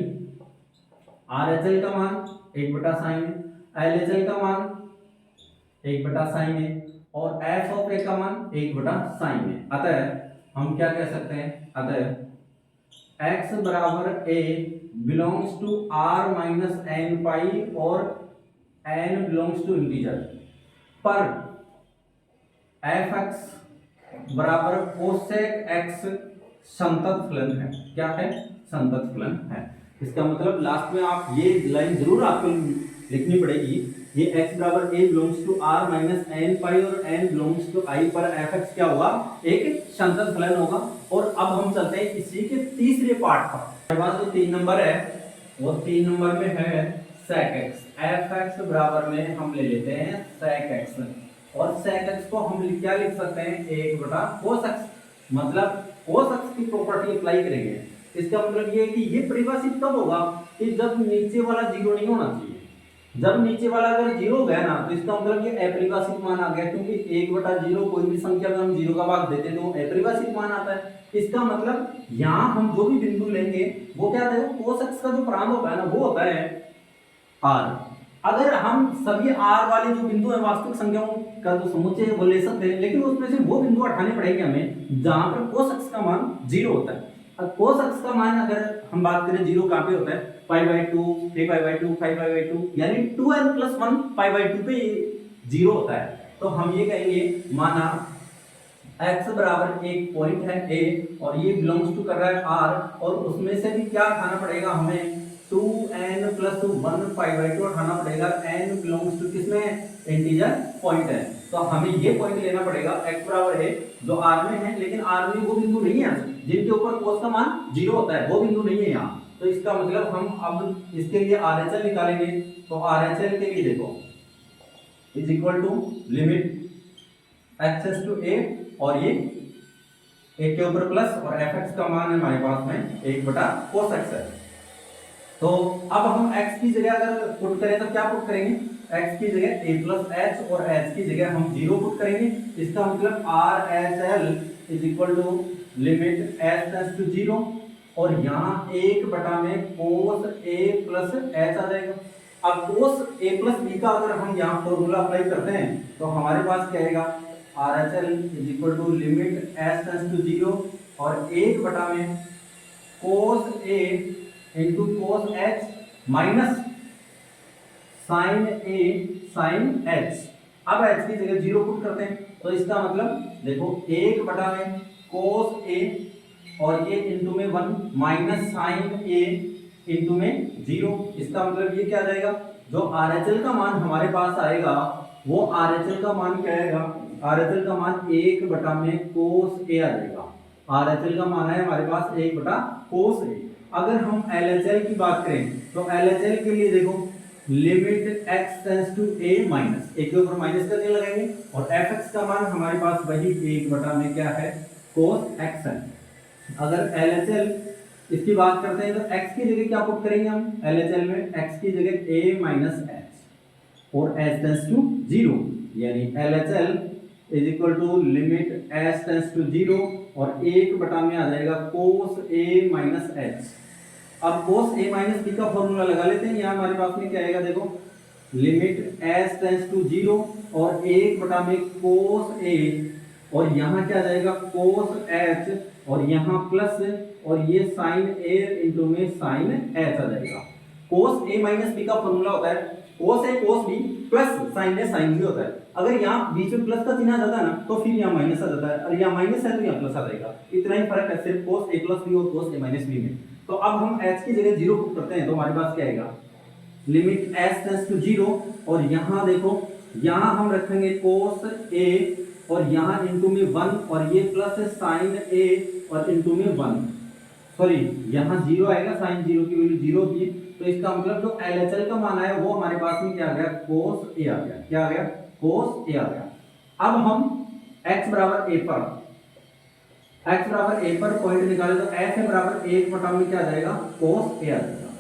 आर एच एल का मान 1 बटा साइन ए, एल एच एल का मान 1 बटा साइन ए और एफ ऑफ ए का मान 1 बटा साइन ए। अतः हम क्या कह सकते हैं, अतः x बराबर a belongs to r minus N pi और n बिलोंग्स टू इंटीजर पर एफ एक्स बराबर कोसेक एक्स संतत फलन है। क्या है, संतत फलन है। इसका मतलब लास्ट में आप ये लाइन जरूर आपको लिखनी पड़ेगी, ये x बराबर a belongs to r minus N pi और n बिलोंग्स टू i पर एफ एक्स क्या होगा, एक संतत फलन होगा। और अब हम चलते हैं इसी के तीसरे पार्ट पर। हमारे पास जो 3 नंबर है वो 3 नंबर में है sec x। एफ एक्स बराबर में हम ले लेते हैं sec x और sec x को हम क्या लिख सकते हैं 1 बटा cos x, मतलब cos x की प्रॉपर्टी अप्लाई करेंगे। इसका मतलब ये है कि ये परिभाषित कब होगा कि जब नीचे वाला 0 नहीं होना चाहिए। जब नीचे वाला अगर 0 हो गया ना तो इसका मतलब ये अपरिभाषित मान आ गया, क्योंकि 1 बटा 0 कोई भी संख्या में हम 0 का भाग देते हैं तो अपरिभाषित मान आता है। इसका मतलब यहाँ हम जो भी बिंदु लेंगे वो क्या है, cos x का जो प्रारंभ होता है ना वो होता है r। अगर हम सभी r वाले जो बिंदु है वास्तविक संख्याओं का जो समुच्चय है वो ले सकते हैं, लेकिन उसमें से वो बिंदु हटाने पड़ेंगे हमें जहां पर cos x का मान 0 होता है। अब cos x का मान अगर हम बात करें 0 कहां पे होता है, π/2, 3π/2, 5π/2, यानी 2n + 1 π/2 पे 0 होता है। तो हम ये कहेंगे माना x बराबर एक पॉइंट है a और ये बिलोंग्स टू कर रहा है r, और उसमें से भी क्या उठाना पड़ेगा हमें 2n + 1 π/2 उठाना पड़ेगा। n बिलोंग्स टू किसमें, इंटीजर पॉइंट है। तो हमें ये पॉइंट लेना पड़ेगा x बराबर है जो r में है, लेकिन r में वो बिंदु नहीं है जिनके ऊपर cos का मान 0 होता है, वो बिंदु नहीं है यहाँ। तो इसका मतलब हम अब इसके लिए RHL निकालेंगे। तो RHL के लिए देखो is equal to limit access to A, और ये एक के ऊपर प्लस, और एफ एक्स का मान है हमारे पास में 1/cos x है। तो अब हम x की जगह अगर पुट करें तो क्या पुट करेंगे, x की जगह a प्लस एच और h की जगह हम 0 पुट करेंगे। इसका मतलब R H L is equal to limit H tends to 0, और यहाँ 1/में cos a प्लस h आ जाएगा। अब cos a प्लस b का अगर हम यहाँ फॉर्मूला अप्लाई करते हैं तो हमारे पास क्या आएगा, R H L is equal to limit H tends to 0 और 1/में cos a into cos h minus sine a sine h। अब h की जगह 0 पुट करते हैं तो इसका मतलब देखो 1/में cos a और ये इंटू में 1 माइनस साइन a इंटू में 0। इसका मतलब ये क्या आ जाएगा, जो RHL का मान हमारे पास आएगा वो RHL का मान क्या आएगा, RHL का मान 1/में cos a आ जाएगा। RHL का मान है हमारे पास 1/cos a। अगर हम LHL की बात करें तो LHL के लिए देखो limit x tends to a minus, एक के ऊपर माइनस करके लगाएंगे, और fx का मान हमारे पास वही 1/में क्या है, cos x है। अगर LHL इसकी बात करते हैं तो x की जगह क्या पुट करेंगे हम, LHL में x की जगह a माइनस h और h टेंड्स टू 0, यानी LHL is equal to limit h tends to 0 और 1/में आ जाएगा cos a माइनस h। अब cos a माइनस b का फॉर्मूला लगा लेते हैं। यहाँ हमारे पास में क्या आएगा, देखो लिमिट h टेंड्स टू 0 और 1/में cos a, और यहाँ क्या आ जाएगा cos h, और यहाँ प्लस, और ये साइन a इंटू में साइन h आ जाएगा। cos a माइनस b का फॉर्मूला होता है cos a cos b plus sine a sine b होता है। अगर यहाँ बीच में प्लस का चिन्ह आ जाता है ना तो फिर यहाँ माइनस आ जाता है, और यहाँ माइनस है तो यहाँ प्लस आ जाएगा। इतना ही फर्क है सिर्फ cos a प्लस b और cos a माइनस b में। तो अब हम h की जगह 0 पुट करते हैं तो हमारे पास क्या आएगा, लिमिट h टेंड्स टू 0, और यहाँ देखो यहाँ हम रखेंगे cos a और यहाँ इंटू में 1, और ये प्लस है साइन a और इंटू में 1, सॉरी यहाँ 0 आएगा, साइन 0 की वैल्यू 0 की, तो इसका मतलब जो LHL का मान आया वो हमारे पास में क्या आ गया, cos a आ गया। क्या आ गया, cos a आ गया। अब हम x बराबर a पर पॉइंट निकाले तो x है बराबर 1/में क्या आ जाएगा, cos a आ जाएगा,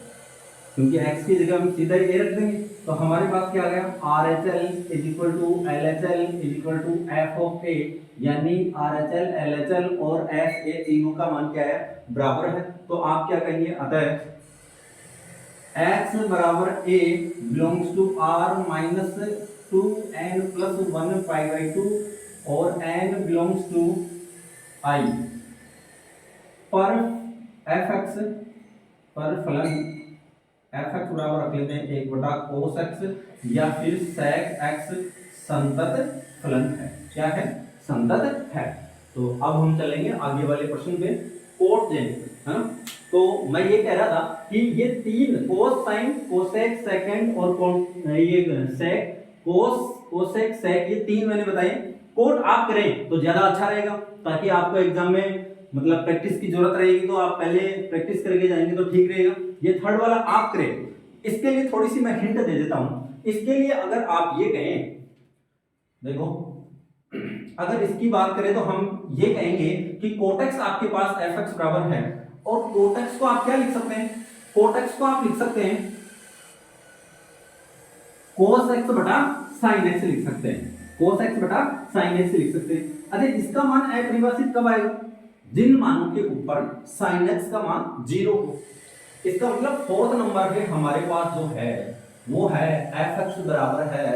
क्योंकि x की जगह हम सीधा ही a रख देंगे। तो हमारे पास क्या आ गया, RHL is equal to LHL is equal to f of a, यानी RHL LHL और f a तीनों का मान क्या है, बराबर है। तो आप क्या कहेंगे, अतः x बराबर a belongs to r minus 2n plus 1 pi by 2 और n बिलोंग्स टू I पर fx पर फलन fx बराबर रख लेते हैं 1/cos x, या फिर sec x संतत फलन है। क्या है, संतत है। तो अब हम चलेंगे आगे वाले प्रश्न पे, कोटजेन है ना। तो मैं ये कह रहा था कि ये तीन cos sin cosec secant और ये sec cos cosec sec ये तीन मैंने बताए, कोट आप करें तो ज्यादा अच्छा रहेगा, ताकि आपको एग्जाम में मतलब प्रैक्टिस की जरूरत रहेगी तो आप पहले प्रैक्टिस करके जाएंगे तो ठीक रहेगा। ये थर्ड वाला आप करें, इसके लिए थोड़ी सी मैं हिंट दे देता हूं। इसके लिए अगर आप ये कहें, देखो अगर इसकी बात करें तो हम ये कहेंगे कि कोटेक्स आपके पास fx बराबर है, और कोटेक्स को आप क्या लिख सकते हैं, कोटेक्स को आप लिख सकते हैं cos x बटा sin x लिख सकते हैं, cos x बटा sin x लिख सकते हैं। अरे इसका मान अपरिभाषित कब आएगा, जिन मानों के ऊपर sin x का मान 0 हो। इसका मतलब फोर्थ नंबर पे हमारे पास जो है वो है fx बराबर है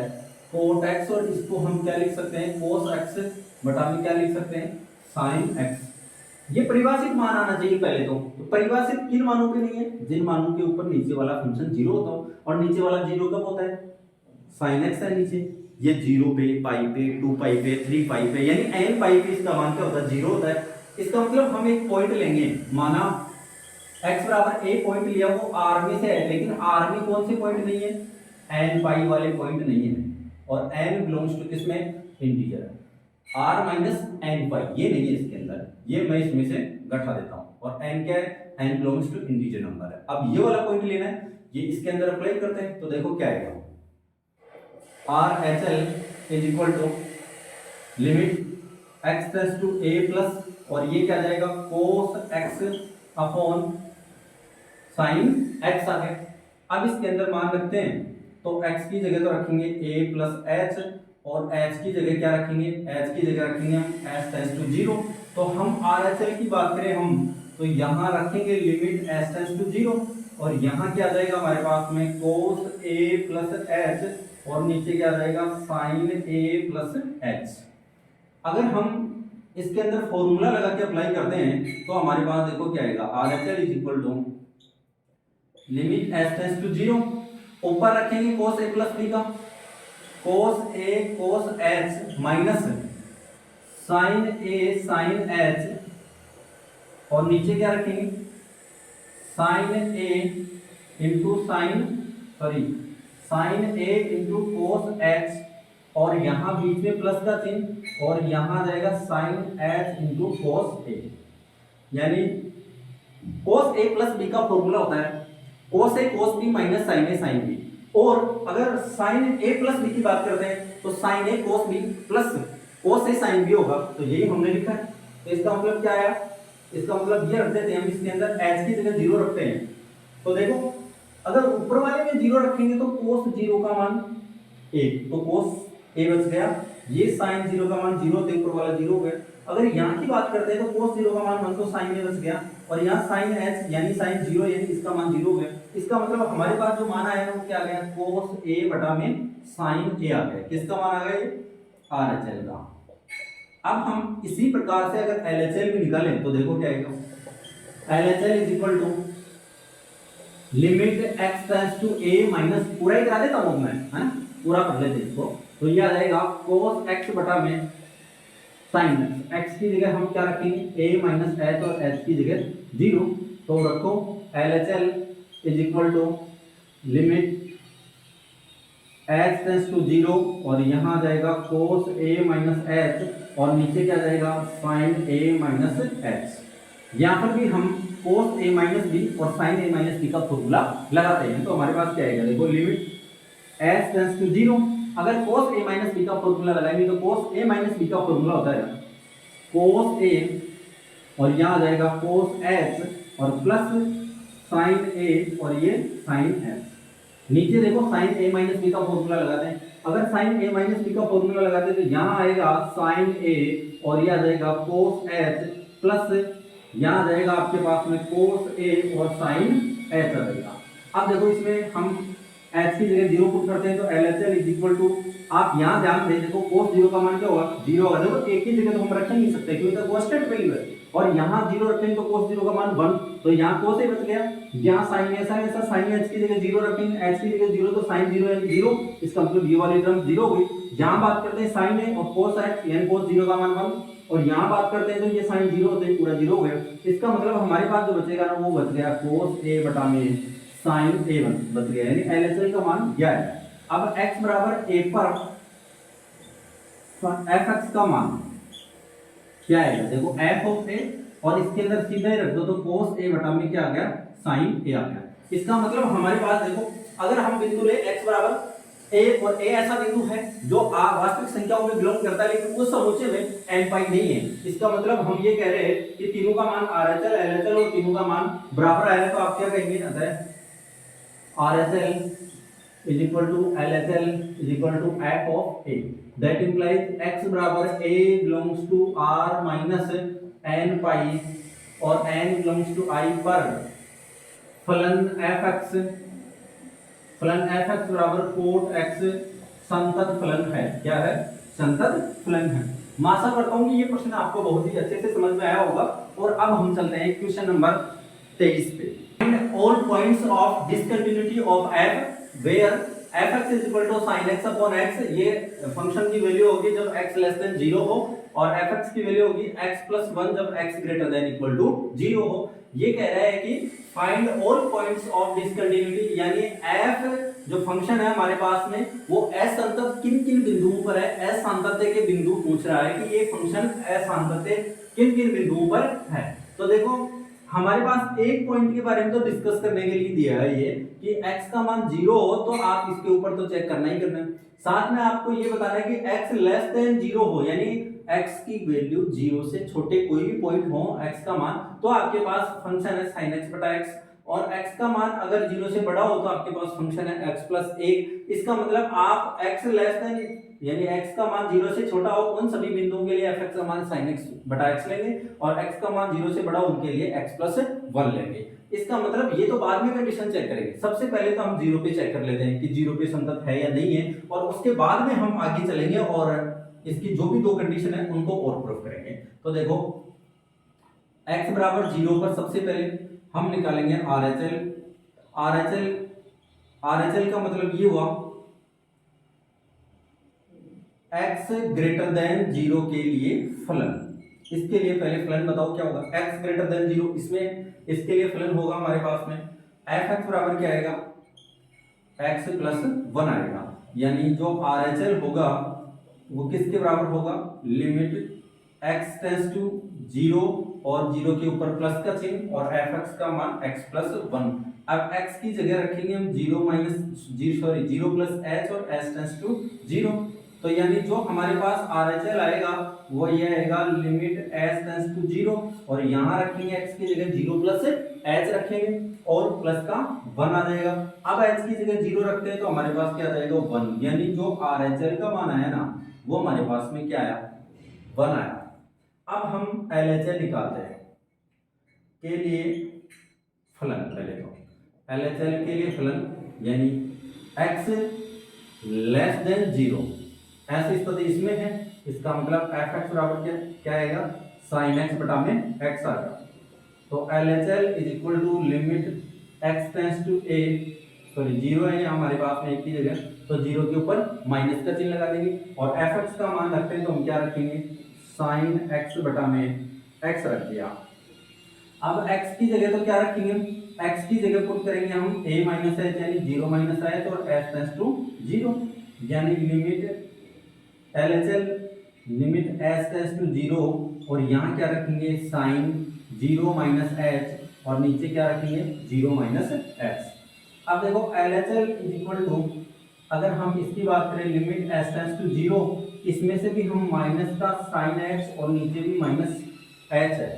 cot x, और इसको हम क्या लिख सकते हैं, cos x बटा में क्या लिख सकते हैं, sin x। ये परिभाषित मान आना चाहिए पहले तो परिभाषित किन मानों पे नहीं है, जिन मानों के ऊपर नीचे वाला फंक्शन 0 होता हो, और नीचे वाला 0 कब होता है, sin x है नीचे, ये 0 पे, पाई पे, 2 पाई पे, 3 पाई पे, यानी n पाई पे इसका मान क्या होता है, 0 होता है। इसका मतलब हम एक पॉइंट लेंगे, माना x बराबर a पॉइंट लिया, वो r में से है, लेकिन r में कौन से पॉइंट नहीं है, n पाई वाले पॉइंट नहीं है, और n बिलोंग्स टू किसमें, इंटीजर है, r माइनस n पाई ये नहीं है इसके अंदर, ये मैं इसमें से घटा देता हूं, और n क्या है, n belongs to integer number है। अब ये वाला पॉइंट लेना है, ये इसके अंदर अप्लाई करते हैं तो देखो क्या आएगा, RHL is equal to limit x tends to a plus, और ये क्या जाएगा cos x upon sin x आ गया। अब इसके अंदर मान रखते हैं, तो x की जगह तो रखेंगे a प्लस एच, और h की जगह क्या रखेंगे, h की जगह रखेंगे हम s टेंड्स टू 0। तो हम RHL की बात करें हम, तो यहाँ रखेंगे लिमिट s टेंड्स टू 0, और यहाँ क्या जाएगा हमारे पास में cos a प्लस h, और नीचे क्या जाएगा sin a प्लस h। अगर हम इसके अंदर फॉर्मूला लगा के अप्लाई करते हैं तो हमारे पास देखो क्या आएगा, RHL is equal to limit s tends to 0, ऊपर रखेंगे cos a प्लस b का, cos a cos h minus sin a sin h, और नीचे क्या रखेंगे sin a into sin a into cos h, और यहाँ बीच में प्लस का चिन्ह, और यहाँ जाएगा sin h into cos a। यानी cos a प्लस b का फॉर्मूला होता है cos a cos b minus sin a sin b, और अगर sin a प्लस b की बात करते हैं तो sin a cos b plus cos a sin b होगा। तो यही हमने लिखा है। तो इसका मतलब क्या आया, इसका मतलब ये रख देते हैं हम, इसके अंदर h की जगह 0 रखते हैं। तो देखो अगर ऊपर वाले में 0 रखेंगे तो cos 0 का मान 1, तो cos a बच गया, ये sin 0 का मान 0, तो ऊपर वाला 0 हो गया। अगर यहाँ की बात करते हैं तो cos 0 का मान 1, तो sin a बच गया, और यहाँ sin h यानी sin 0 यानी इसका मान 0 हो गया। इसका मतलब हमारे पास जो मान आया है वो क्या आ गया, cos a बटा में sin a आ गया। किसका मान आ गया, ये RHL का। अब हम इसी प्रकार से अगर LHL भी निकालें तो देखो क्या आएगा, LHL is equal to limit x tends to a minus, पूरा ही करा देता हूँ मैं, है ना, पूरा कर लेते हैं इसको। तो ये आ जाएगा cos x बटा में sin x, x की जगह हम क्या रखेंगे a माइनस h, और h की जगह 0। तो रखो LHL is equal to limit h tends to 0, और यहाँ जाएगा cos a माइनस h, और नीचे क्या जाएगा sin a माइनस h। यहाँ पर भी हम cos a माइनस b और sin a माइनस b का फॉर्मूला लगाते हैं। तो हमारे पास क्या आएगा, देखो लिमिट h टेंड्स टू 0, अगर cos a माइनस b का फॉर्मूला लगाएंगे तो cos a माइनस b का फॉर्मूला होता है cos a, और यहाँ आ जाएगा cos h, और प्लस sin a, और ये sin h। नीचे देखो sin a माइनस b का फॉर्मूला लगाते हैं, अगर sin a माइनस b का फॉर्मूला लगाते हैं तो यहाँ आएगा sin a, और ये आ जाएगा cos h, प्लस यहाँ आ जाएगा आपके पास में cos a और sin h आ जाएगा। अब देखो इसमें हम h की जगह 0 पुट करते हैं, तो LHL इज इक्वल टू, आप यहाँ ध्यान दें, देखो cos 0 का मान क्या होगा, 0 होगा। देखो एक ही जगह तो हम रख नहीं सकते क्योंकि तो कांस्टेंट वैल्यू है, और यहाँ 0 रखेंगे तो cos 0 का मान 1, तो यहाँ cos a बच गया। यहाँ sin ऐसा sin h की जगह 0 रखेंगे, h की जगह 0, तो sin 0 यानी 0, इसका मतलब ये वाली टर्म 0 हो गई। यहाँ बात करते हैं sin a और cos h यानी cos 0 का मान 1, और यहाँ बात करते हैं तो ये sin 0 होते हैं, पूरा 0 हो गया। इसका मतलब हमारे पास जो बचेगा ना वो बच गया cos a बटा में sin a बच गया, यानी LHL का मान क्या है। अब x बराबर a पर fx का मान क्या आएगा, देखो f ऑफ a, और इसके अंदर सीधा ही रख दो तो cos a बटा में क्या आ गया, sin a आ गया। इसका मतलब हमारे पास देखो अगर हम बिंदु ले x बराबर a, और a ऐसा बिंदु है जो वास्तविक संख्याओं में बिलोंग करता है लेकिन उस समुच्चय में n पाई नहीं है। इसका मतलब हम ये कह रहे हैं कि तीनों का मान RHL LHL और तीनों का मान बराबर आया, तो आप क्या कहेंगे, अतः RHL is equal to LHL is equal to f of a, that implies x बराबर a belongs to r minus n pi, और n belongs to I पर फलन fx बराबर cot x संतत फलन है। क्या है, संतत फलन है। मैं आशा करता हूँ कि ये प्रश्न आपको बहुत ही अच्छे से समझ में आया होगा। और अब हम चलते हैं क्वेश्चन नंबर 23 पे। Find all points of discontinuity of f where fx is equal to sin x upon x, ये फंक्शन की वैल्यू होगी जब x लेस देन 0 हो, और fx की वैल्यू होगी x प्लस 1 जब x greater than equal to 0 हो। ये कह रहा है कि find all points of discontinuity, यानी f जो फंक्शन है हमारे पास में वो असंतत किन किन बिंदुओं पर है, असंतत के बिंदु पूछ रहा है कि ये फंक्शन असंतत किन किन बिंदुओं पर है। तो देखो हमारे पास एक पॉइंट के बारे में तो डिस्कस करने के लिए दिया है ये कि x का मान 0 हो तो आप इसके ऊपर तो चेक करना ही करना है। साथ में आपको ये बताना है कि x लेस देन 0 हो, यानी x की वैल्यू 0 से छोटे कोई भी पॉइंट हो x का मान, तो आपके पास फंक्शन है sin x बटा x, और x का मान अगर 0 से बड़ा हो तो आपके पास फंक्शन है x प्लस 1। इसका मतलब आप x लेस देन यानी x का मान 0 से छोटा हो उन सभी बिंदुओं के लिए fx का मान sin x बटा x लेंगे, और x का मान 0 से बड़ा उनके लिए x प्लस 1 लेंगे। इसका मतलब ये तो बाद में कंडीशन चेक करेंगे, सबसे पहले तो हम 0 पे चेक कर लेते हैं कि 0 पे संतत है या नहीं है, और उसके बाद में हम आगे चलेंगे और इसकी जो भी दो कंडीशन है उनको और प्रूफ करेंगे। तो देखो x बराबर 0 पर सबसे पहले हम निकालेंगे RHL का मतलब ये हुआ x ग्रेटर देन 0 के लिए फलन। इसके लिए पहले फलन बताओ क्या होगा, x ग्रेटर देन 0, इसमें इसके लिए फलन होगा हमारे पास में fx बराबर क्या आएगा, x प्लस 1 आएगा, यानी जो RHL होगा वो किसके बराबर होगा, लिमिट x टेंड्स टू 0 और 0 के ऊपर प्लस का चिन्ह और fx का मान x प्लस 1। अब x की जगह रखेंगे हम 0 प्लस h और h टेंड्स टू 0, तो यानी जो हमारे पास RHL आएगा वो ये आएगा लिमिट h टेंड्स टू 0, और यहाँ रखेंगे x की जगह 0 प्लस h रखेंगे और प्लस का 1 आ जाएगा। अब h की जगह 0 रखते हैं तो हमारे पास क्या आ जाएगा 1, यानी जो RHL का मान आया ना वो हमारे पास में क्या आया 1 आया। अब हम LHL निकालते हैं के लिए फलन, पहले तो LHL के लिए फलन यानी x लेस देन 0, ऐसी स्थिति इसमें है, इसका मतलब fx बराबर क्या आएगा sin x बटा में x आ गया। तो LHL is equal to limit x tends to a, sorry 0 है हमारे पास में एक की जगह, तो 0 के ऊपर माइनस का चिन्ह लगा देंगे, और fx का मान रखते हैं तो हम क्या रखेंगे sin x बटा में x रख दिया। अब x की जगह तो क्या रखेंगे, x की जगह पुट करेंगे हम a माइनस h यानी 0 माइनस h और h टेंड्स टू 0, यानी limit LHL limit h tends to 0, और यहाँ क्या रखेंगे साइन 0 माइनस h और नीचे क्या रखेंगे 0 माइनस h। अब देखो LHL इज इक्वल टू, अगर हम इसकी बात करें लिमिट h टेंड्स टू 0, इसमें से भी हम माइनस का साइन h और नीचे भी माइनस h है,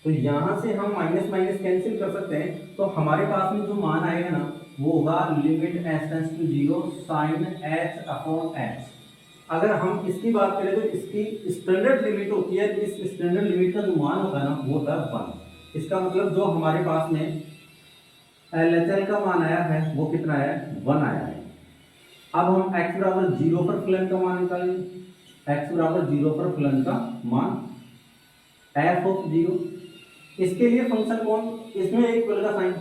तो यहाँ से हम माइनस माइनस कैंसिल कर सकते हैं, तो हमारे पास में जो मान आएगा ना वो होगा limit h tends to 0 sine h upon h। अगर हम इसकी बात करें तो इसकी स्टैंडर्ड लिमिट होती है, इस स्टैंडर्ड लिमिट का जो मान होता है ना वो होता है 1। इसका मतलब जो हमारे पास में LHL का मान आया है वो कितना है 1 आया है। अब हम x बराबर 0 पर फलन का मान निकालेंगे, x बराबर 0 पर फलन का मान f ऑफ 0, इसके लिए फंक्शन कौन, इसमें एक बल का साइन,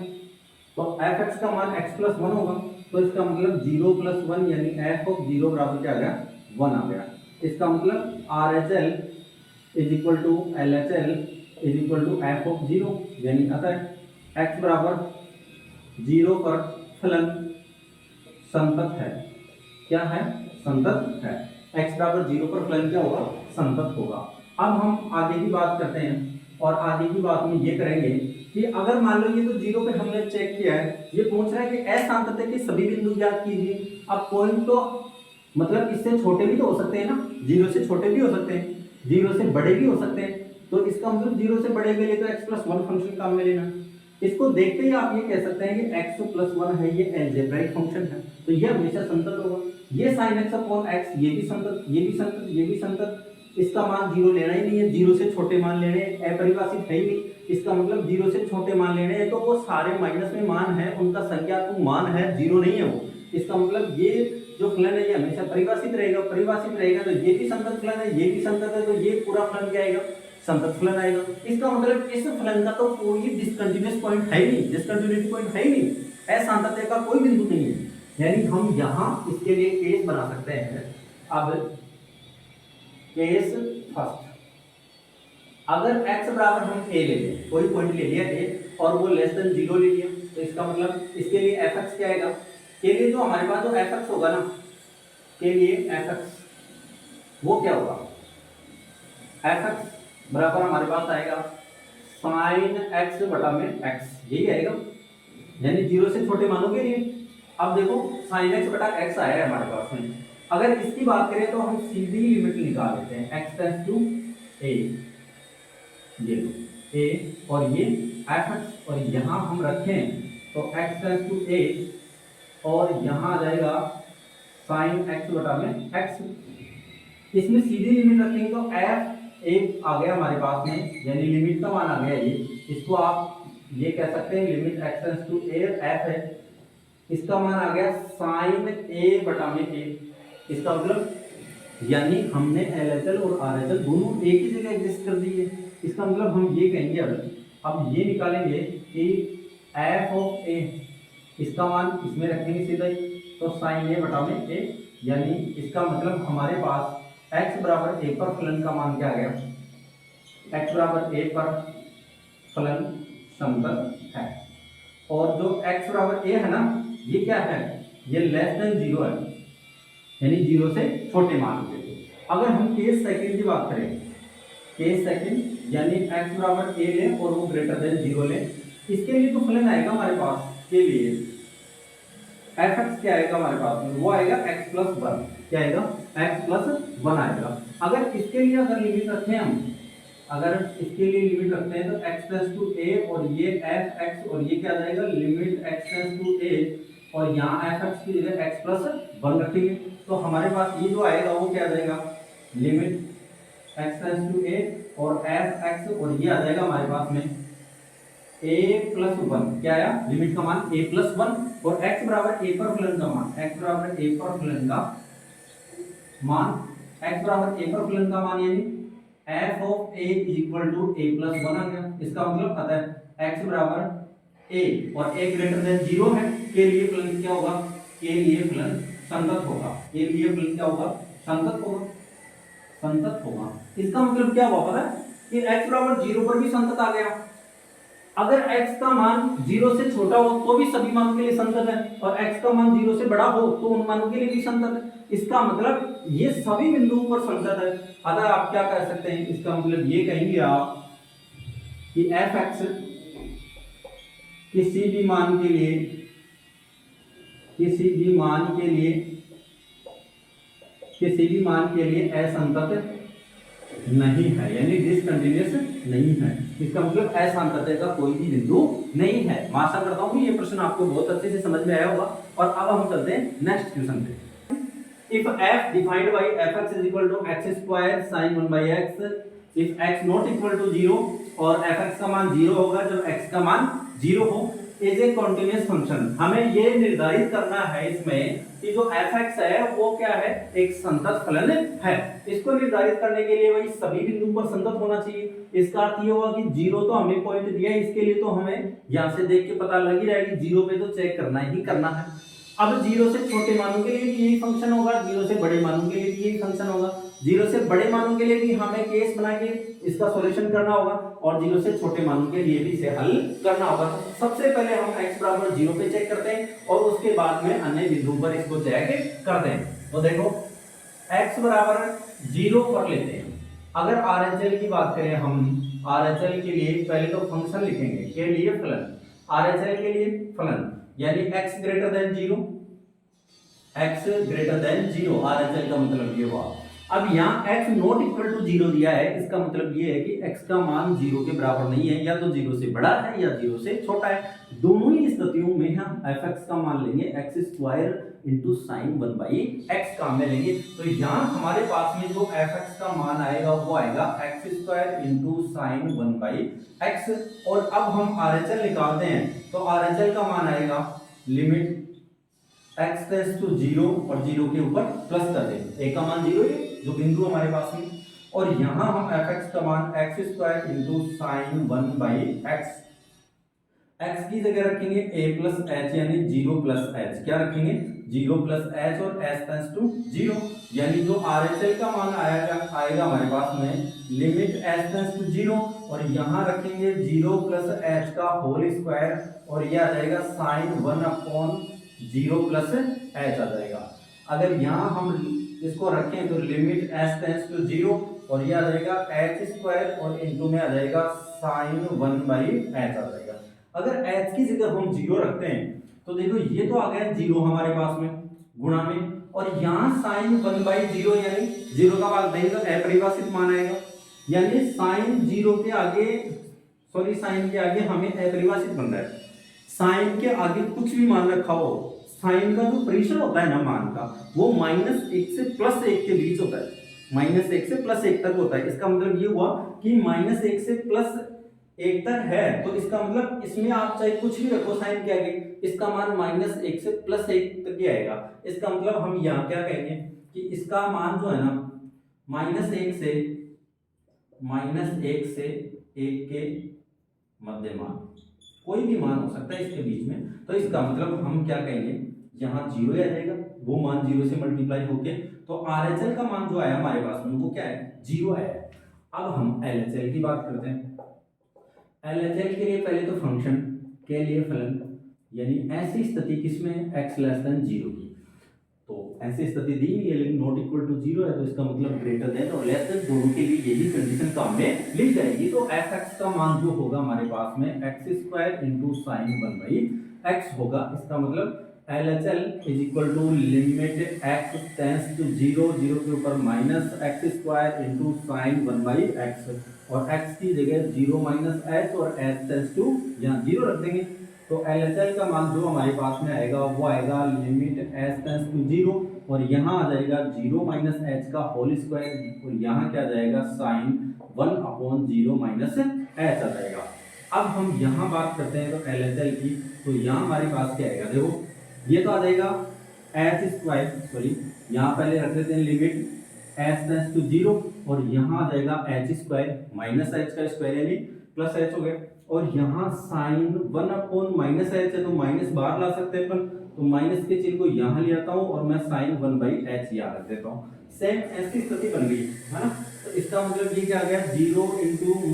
तो fx का मान x प्लस 1 होगा, तो इसका मतलब 0 प्लस 1 यानी f ऑफ 0 बराबर क्या आ गया 1 आ गया। इसका मतलब RHL is equal to LHL is equal to f of 0, यानी अतः x बराबर 0 पर फलन संतत है, क्या है संतत है, x बराबर 0 पर फलन क्या होगा संतत होगा। अब हम आगे की बात करते हैं, और आगे की बात में ये करेंगे कि अगर मान लो ये तो 0 पे हमने चेक किया है, ये पूछ रहा है कि असंतत के सभी बिंदु ज्ञात कीजिए। अब पॉइंट तो मतलब इससे छोटे भी तो हो सकते हैं ना, 0 से छोटे भी हो सकते हैं, 0 से बड़े भी हो सकते हैं, तो इसका मतलब 0 से बड़े के लिए तो x प्लस 1 फंक्शन काम में लेना। इसको देखते ही आप ये कह सकते हैं कि x प्लस 1 है ये अलजेब्राइक फंक्शन है, तो ये हमेशा संतत होगा। ये sin x अपॉन x ये भी संतत, ये भी संतत, ये भी संतत, इसका मान 0 लेना ही नहीं है, 0 से छोटे मान लेने, अपरिभाषित है ही नहीं, इसका मतलब 0 से छोटे मान लेने हैं, तो वो सारे माइनस में मान है, उनका संख्यात्मक मान है, 0 नहीं है वो। इसका मतलब ये जो फलन है ये हमेशा परिभाषित रहेगा, परिभाषित रहेगा तो ये भी संतत फलन है, ये भी संतत है, तो ये पूरा फलन क्या आएगा संतत फलन आएगा। इसका मतलब इस फलन का तो कोई डिसकंटिन्यूअस पॉइंट है ही नहीं, डिसकंटिन्यूटी पॉइंट है ही नहीं, असंतत का कोई बिंदु नहीं है, यानी हम यहाँ इसके लिए केस बना सकते हैं। अब केस फर्स्ट, अगर x बराबर हम a ले लें, कोई पॉइंट ले लिया a और वो लेस देन 0 ले लिया, तो इसका मतलब इसके लिए fx क्या आएगा, के लिए जो हमारे पास जो fx होगा ना, के लिए fx वो क्या होगा, fx बराबर हमारे पास आएगा साइन एक्स बटा में एक्स, यही आएगा, यानी 0 से छोटे मानों के लिए। अब देखो साइन एक्स बटा एक्स आया है हमारे पास में, अगर इसकी बात करें तो हम सीधी लिमिट निकाल लेते हैं, x टेंड्स टू a, ये लो a और ये fx, और यहाँ हम रखें तो x टेंड्स टू a और यहाँ आ जाएगा साइन x बटा में x। इसमें सीधी लिमिट रखेंगे तो f एक आ गया हमारे पास में, यानी लिमिट का मान आ गया ये, इसको आप ये कह सकते हैं limit x tends to a f है, इसका मान आ गया साइन a बटा में a। इसका मतलब यानी हमने LHL और RHL दोनों एक ही जगह एग्जिस्ट कर दिए। इसका मतलब हम ये कहेंगे अब ये निकालेंगे कि f ऑफ a, इसका मान इसमें रखेंगे सीधा ही, तो साइन a बटा में a, यानी इसका मतलब हमारे पास x बराबर a पर फलन का मान क्या आ गया, x बराबर a पर फलन समतल है। और जो x बराबर a है ना, ये क्या है, ये लेस देन 0 है, यानी 0 से छोटे मान के लिए। अगर हम केस सेकंड की बात करें, केस सेकंड यानी x बराबर a लें और वो ग्रेटर देन 0 लें, इसके लिए तो फलन आएगा हमारे पास के लिए fx क्या आएगा हमारे पास में, वो आएगा x प्लस 1, क्या आएगा x प्लस 1 आएगा। अगर इसके लिए अगर लिमिट रखें हम, अगर इसके लिए लिमिट रखते हैं तो x टेंड्स टू a और ये fx और ये क्या आ जाएगा limit x tends to a और यहाँ fx की जगह x प्लस 1 रखेंगे, तो हमारे पास ये जो आएगा वो क्या आ जाएगा limit x tends to a और fx और ये आ जाएगा हमारे पास में a प्लस 1, क्या आया लिमिट का मान a प्लस 1 और x बराबर a पर फलन का मान, x बराबर a पर फलन का मान, x बराबर a पर फलन का मान यानी f of a equal to a plus 1 आ गया। इसका मतलब पता है x बराबर a और a ग्रेटर देन 0 है, के लिए फलन क्या होगा, के लिए फलन संतत होगा, के लिए फलन क्या होगा संतत होगा, संतत होगा। इसका मतलब क्या हुआ पता है कि x बराबर 0 पर भी संतत आ गया। अगर x का मान 0 से छोटा हो तो भी सभी मानों के लिए संतत है, और x का मान 0 से बड़ा हो तो उन मानों के लिए भी संतत है। इसका मतलब ये सभी बिंदुओं पर संतत है। अगर आप क्या कह सकते हैं, इसका मतलब ये कहेंगे आप कि fx किसी भी मान के लिए, किसी भी मान के लिए, किसी भी मान के लिए असंतत नहीं है, यानी डिसकंटिन्यूअस नहीं है। इसका मतलब असंतत का कोई भी बिंदु नहीं है। मैं आशा करता हूँ कि ये प्रश्न आपको बहुत अच्छे से समझ में आया होगा। और अब हम चलते हैं नेक्स्ट क्वेश्चन पे। If f defined by fx is equal to x square sin 1 by x, if x not equal to 0 और fx का मान 0 होगा जब x का मान 0 हो, is a continuous function। हमें ये निर्धारित करना है इसमें कि जो fx है वो क्या है, एक संतत फलन है। इसको निर्धारित करने के लिए भाई सभी बिंदुओं पर संतत होना चाहिए। इसका अर्थ ये होगा कि 0 तो हमें पॉइंट दिया है, इसके लिए तो हमें यहाँ से देख के पता लग ही रहेगा 0 पे तो चेक करना ही करना है। अब 0 से छोटे मानों के लिए भी यही फंक्शन होगा, 0 से बड़े मानों के लिए भी यही फंक्शन होगा। 0 से बड़े मानों के लिए भी हमें केस बना के इसका सॉल्यूशन करना होगा, और 0 से छोटे मानों के लिए भी इसे हल करना होगा। सबसे पहले हम x बराबर 0 पे चेक करते हैं और उसके बाद में अन्य बिंदुओं पर इसको चेक करते हैं। तो देखो x बराबर 0 पर लेते हैं। अगर RHL की बात करें हम, RHL के लिए पहले तो फंक्शन लिखेंगे, के लिए फलन, RHL के लिए फलन यानी x greater then 0, x greater then 0, RHL का मतलब ये हुआ। अब यहाँ x नॉट इक्वल टू 0 दिया है, इसका मतलब ये है कि x का मान 0 के बराबर नहीं है, या तो 0 से बड़ा है या 0 से छोटा है। दोनों ही स्थितियों में हम fx का मान लेंगे x square into sine 1 by x काम में लेंगे। तो यहाँ हमारे पास में जो fx का मान आएगा वो आएगा x square into sine 1 by x। और अब हम RHL निकालते हैं तो RHL का मान आएगा लिमिट x टेंड्स टू 0 और 0 के ऊपर प्लस कर दें, a का मान 0 है जो बिंदु हमारे पास में, और यहाँ हम fx का मान x square into sine 1 by x, x की जगह रखेंगे a प्लस h यानी 0 प्लस h, क्या रखेंगे 0 प्लस h और s टेंड्स टू 0, यानी जो RHL का मान आएगा हमारे पास में लिमिट s टेंड्स टू 0 और यहाँ रखेंगे 0 प्लस h का होल स्क्वायर और ये आ जाएगा साइन 1 अपॉन 0 प्लस h आ जाएगा। अगर यहाँ हम इसको रखें तो लिमिट s टेंड्स टू 0 और ये आ जाएगा एच स्क्वायर और इंटू में आ जाएगा साइन 1/h आ जाएगा। अगर h की जगह हम 0 रखते हैं तो देखो ये तो आ गया 0 हमारे पास में गुणा में, और यहाँ साइन 1/0 यानी 0 का भाग देंगे तो अपरिभाषित मान आएगा, यानी साइन 0 के आगे साइन के आगे हमें अपरिभाषित बन रहा है। साइन के आगे कुछ भी मान रखा हो, साइन का जो परिसर होता है ना मान का, वो -1 से +1 के बीच होता है, -1 से +1 तक होता है। इसका मतलब ये हुआ कि -1 से +1 तक है, तो इसका मतलब इसमें आप चाहे कुछ भी रखो साइन के आगे, इसका मान -1 से +1 तक ही आएगा। इसका मतलब हम यहाँ क्या कहेंगे कि इसका मान जो है ना -1 से 1 के मध्य मान, कोई भी मान हो सकता है इसके बीच में, तो इसका मतलब हम क्या कहेंगे, यहाँ 0 आ जाएगा, वो मान 0 से मल्टीप्लाई होके, तो RHL का मान जो आया हमारे पास में वो क्या है, 0 आया है। अब हम LHL की बात करते हैं। LHL के लिए पहले तो फंक्शन के लिए फलन, यानी ऐसी स्थिति किसमें x <0 की, तो ऐसी स्थिति दी हुई है लेकिन नॉट इक्वल टू 0 है, तो इसका मतलब ग्रेटर देन और लेस देन दोनों के लिए यही कंडीशन काम में ली जाएगी। तो fx का मान जो होगा हमारे पास में x² sin 1/x होगा। इसका मतलब LHL is equal to limit x tends to 0, 0 के ऊपर -x² sin 1/x, और x की जगह 0 -h और h टेंड्स टू यहाँ 0 रख देंगे, तो LHL का मान जो हमारे पास में आएगा वो आएगा लिमिट h टेंड्स टू 0, और यहाँ आ जाएगा 0 - h का होल स्क्वायर, और यहाँ क्या आ जाएगा sin 1/0 - h आ जाएगा। अब हम यहाँ बात करते हैं तो LHL की, तो यहाँ हमारे पास क्या आएगा, देखो ये तो आ जाएगा h², यहाँ पहले रख लेते हैं लिमिट h टेंड्स टू 0, और यहाँ आ जाएगा h² -h का स्क्वायर यानी +h हो गया, और यहाँ साइन 1/-h है तो माइनस बाहर ला सकते हैं अपन, तो माइनस के चिन्ह को यहाँ ले आता हूँ और मैं साइन 1/h यहाँ रख देता हूँ। सेम ऐसी स्थिति बन गई है ना, तो इसका मतलब ये क्या आ गया, 0 ×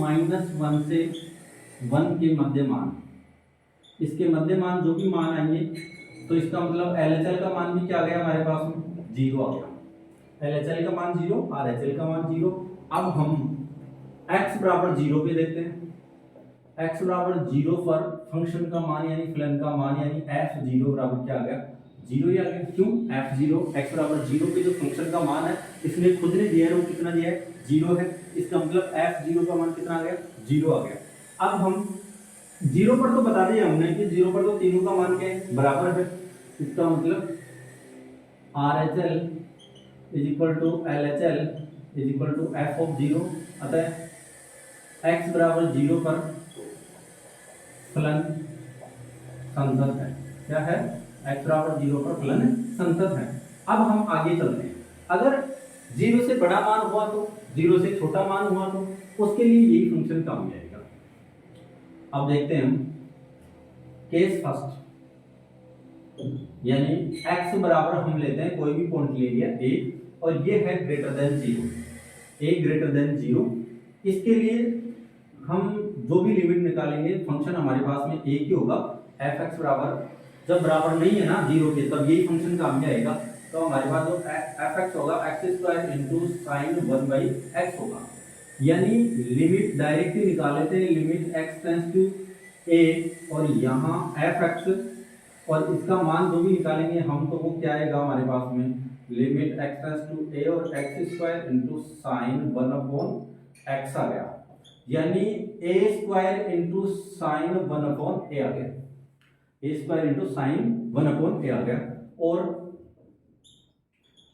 -1 से 1 के मध्य मान, इसके मध्य मान जो भी मान आएंगे, तो इसका मतलब LHL का मान भी क्या आ गया हमारे पास में, 0 आ गया। LHL का मान 0, RHL का मान 0। अब हम x बराबर 0 पे देखते हैं। x बराबर 0 पर फंक्शन का मान यानी फलन का मान यानी f0 बराबर क्या आ गया, 0 ही आ गया। क्यों, f0 x बराबर 0 पे जो फंक्शन का मान है इसने खुद ने दिया है, वो कितना दिया है, 0 है। इसका मतलब f0 का मान कितना आ गया, 0 आ गया। अब हम 0 पर तो बता दिया हमने कि 0 पर तो तीनों का मान क्या है, बराबर है। इसका मतलब RHL is equal to LHL is equal to f(0), अतः x बराबर 0 पर फलन संतत है। क्या है, x बराबर 0 पर फलन संतत है। अब हम आगे चलते हैं। अगर 0 से बड़ा मान हुआ तो, 0 से छोटा मान हुआ तो उसके लिए यही फंक्शन काम में आएगा। अब देखते हैं हम केस फर्स्ट, यानी x बराबर हम लेते हैं कोई भी पॉइंट ले लिया a, और ये है greater than 0, a greater than 0। इसके लिए हम जो भी लिमिट निकालेंगे फंक्शन हमारे पास में एक ही होगा, fx बराबर, जब बराबर नहीं है ना 0 के तब यही फंक्शन काम में आएगा। तो हमारे पास जो fx होगा x² sin 1/x होगा, यानी लिमिट डायरेक्ट ही निकाल लेते हैं, limit x tends to a और यहाँ fx, और इसका मान जो भी निकालेंगे हम, तो वो क्या आएगा हमारे पास में, limit x tends to a और x² sin 1/x आ गया, यानी a² sin 1/a आ गया, a² sin 1/a आ गया। और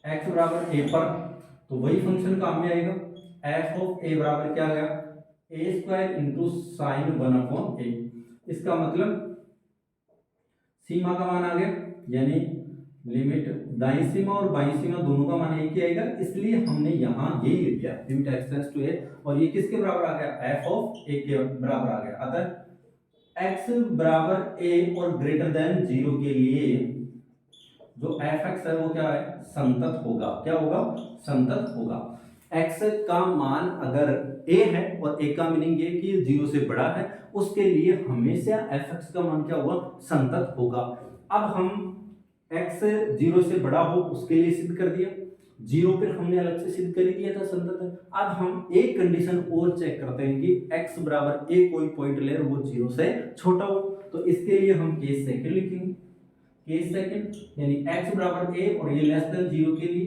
x बराबर a पर तो वही फंक्शन काम में आएगा, f ऑफ a बराबर क्या आ गया, a² sin 1/a। इसका मतलब सीमा का मान आ गया, यानी लिमिट दाईं सीमा और बाईं सीमा दोनों का मान एक ही आएगा, इसलिए हमने यहाँ यही लिख दिया limit x tends to a, और ये किसके बराबर आ गया, f ऑफ a के बराबर आ गया। अतः x बराबर a और ग्रेटर देन 0 के लिए जो fx है वो क्या है, संतत होगा। क्या होगा, संतत होगा। x का मान अगर a है और a का मीनिंग ये कि 0 से बड़ा है, उसके लिए हमेशा fx का मान क्या होगा, संतत होगा। अब हम x 0 से बड़ा हो उसके लिए सिद्ध कर दिया, जीरो पर हमने अलग से सिद्ध कर ही दिया था संतत है। अब हम एक कंडीशन और चेक करते हैं कि x बराबर a कोई पॉइंट ले और वो जीरो से छोटा हो, तो इसके लिए हम केस सेकंड लिखेंगे। केस सेकंड यानी x बराबर a और ये लेस देन जीरो के लिए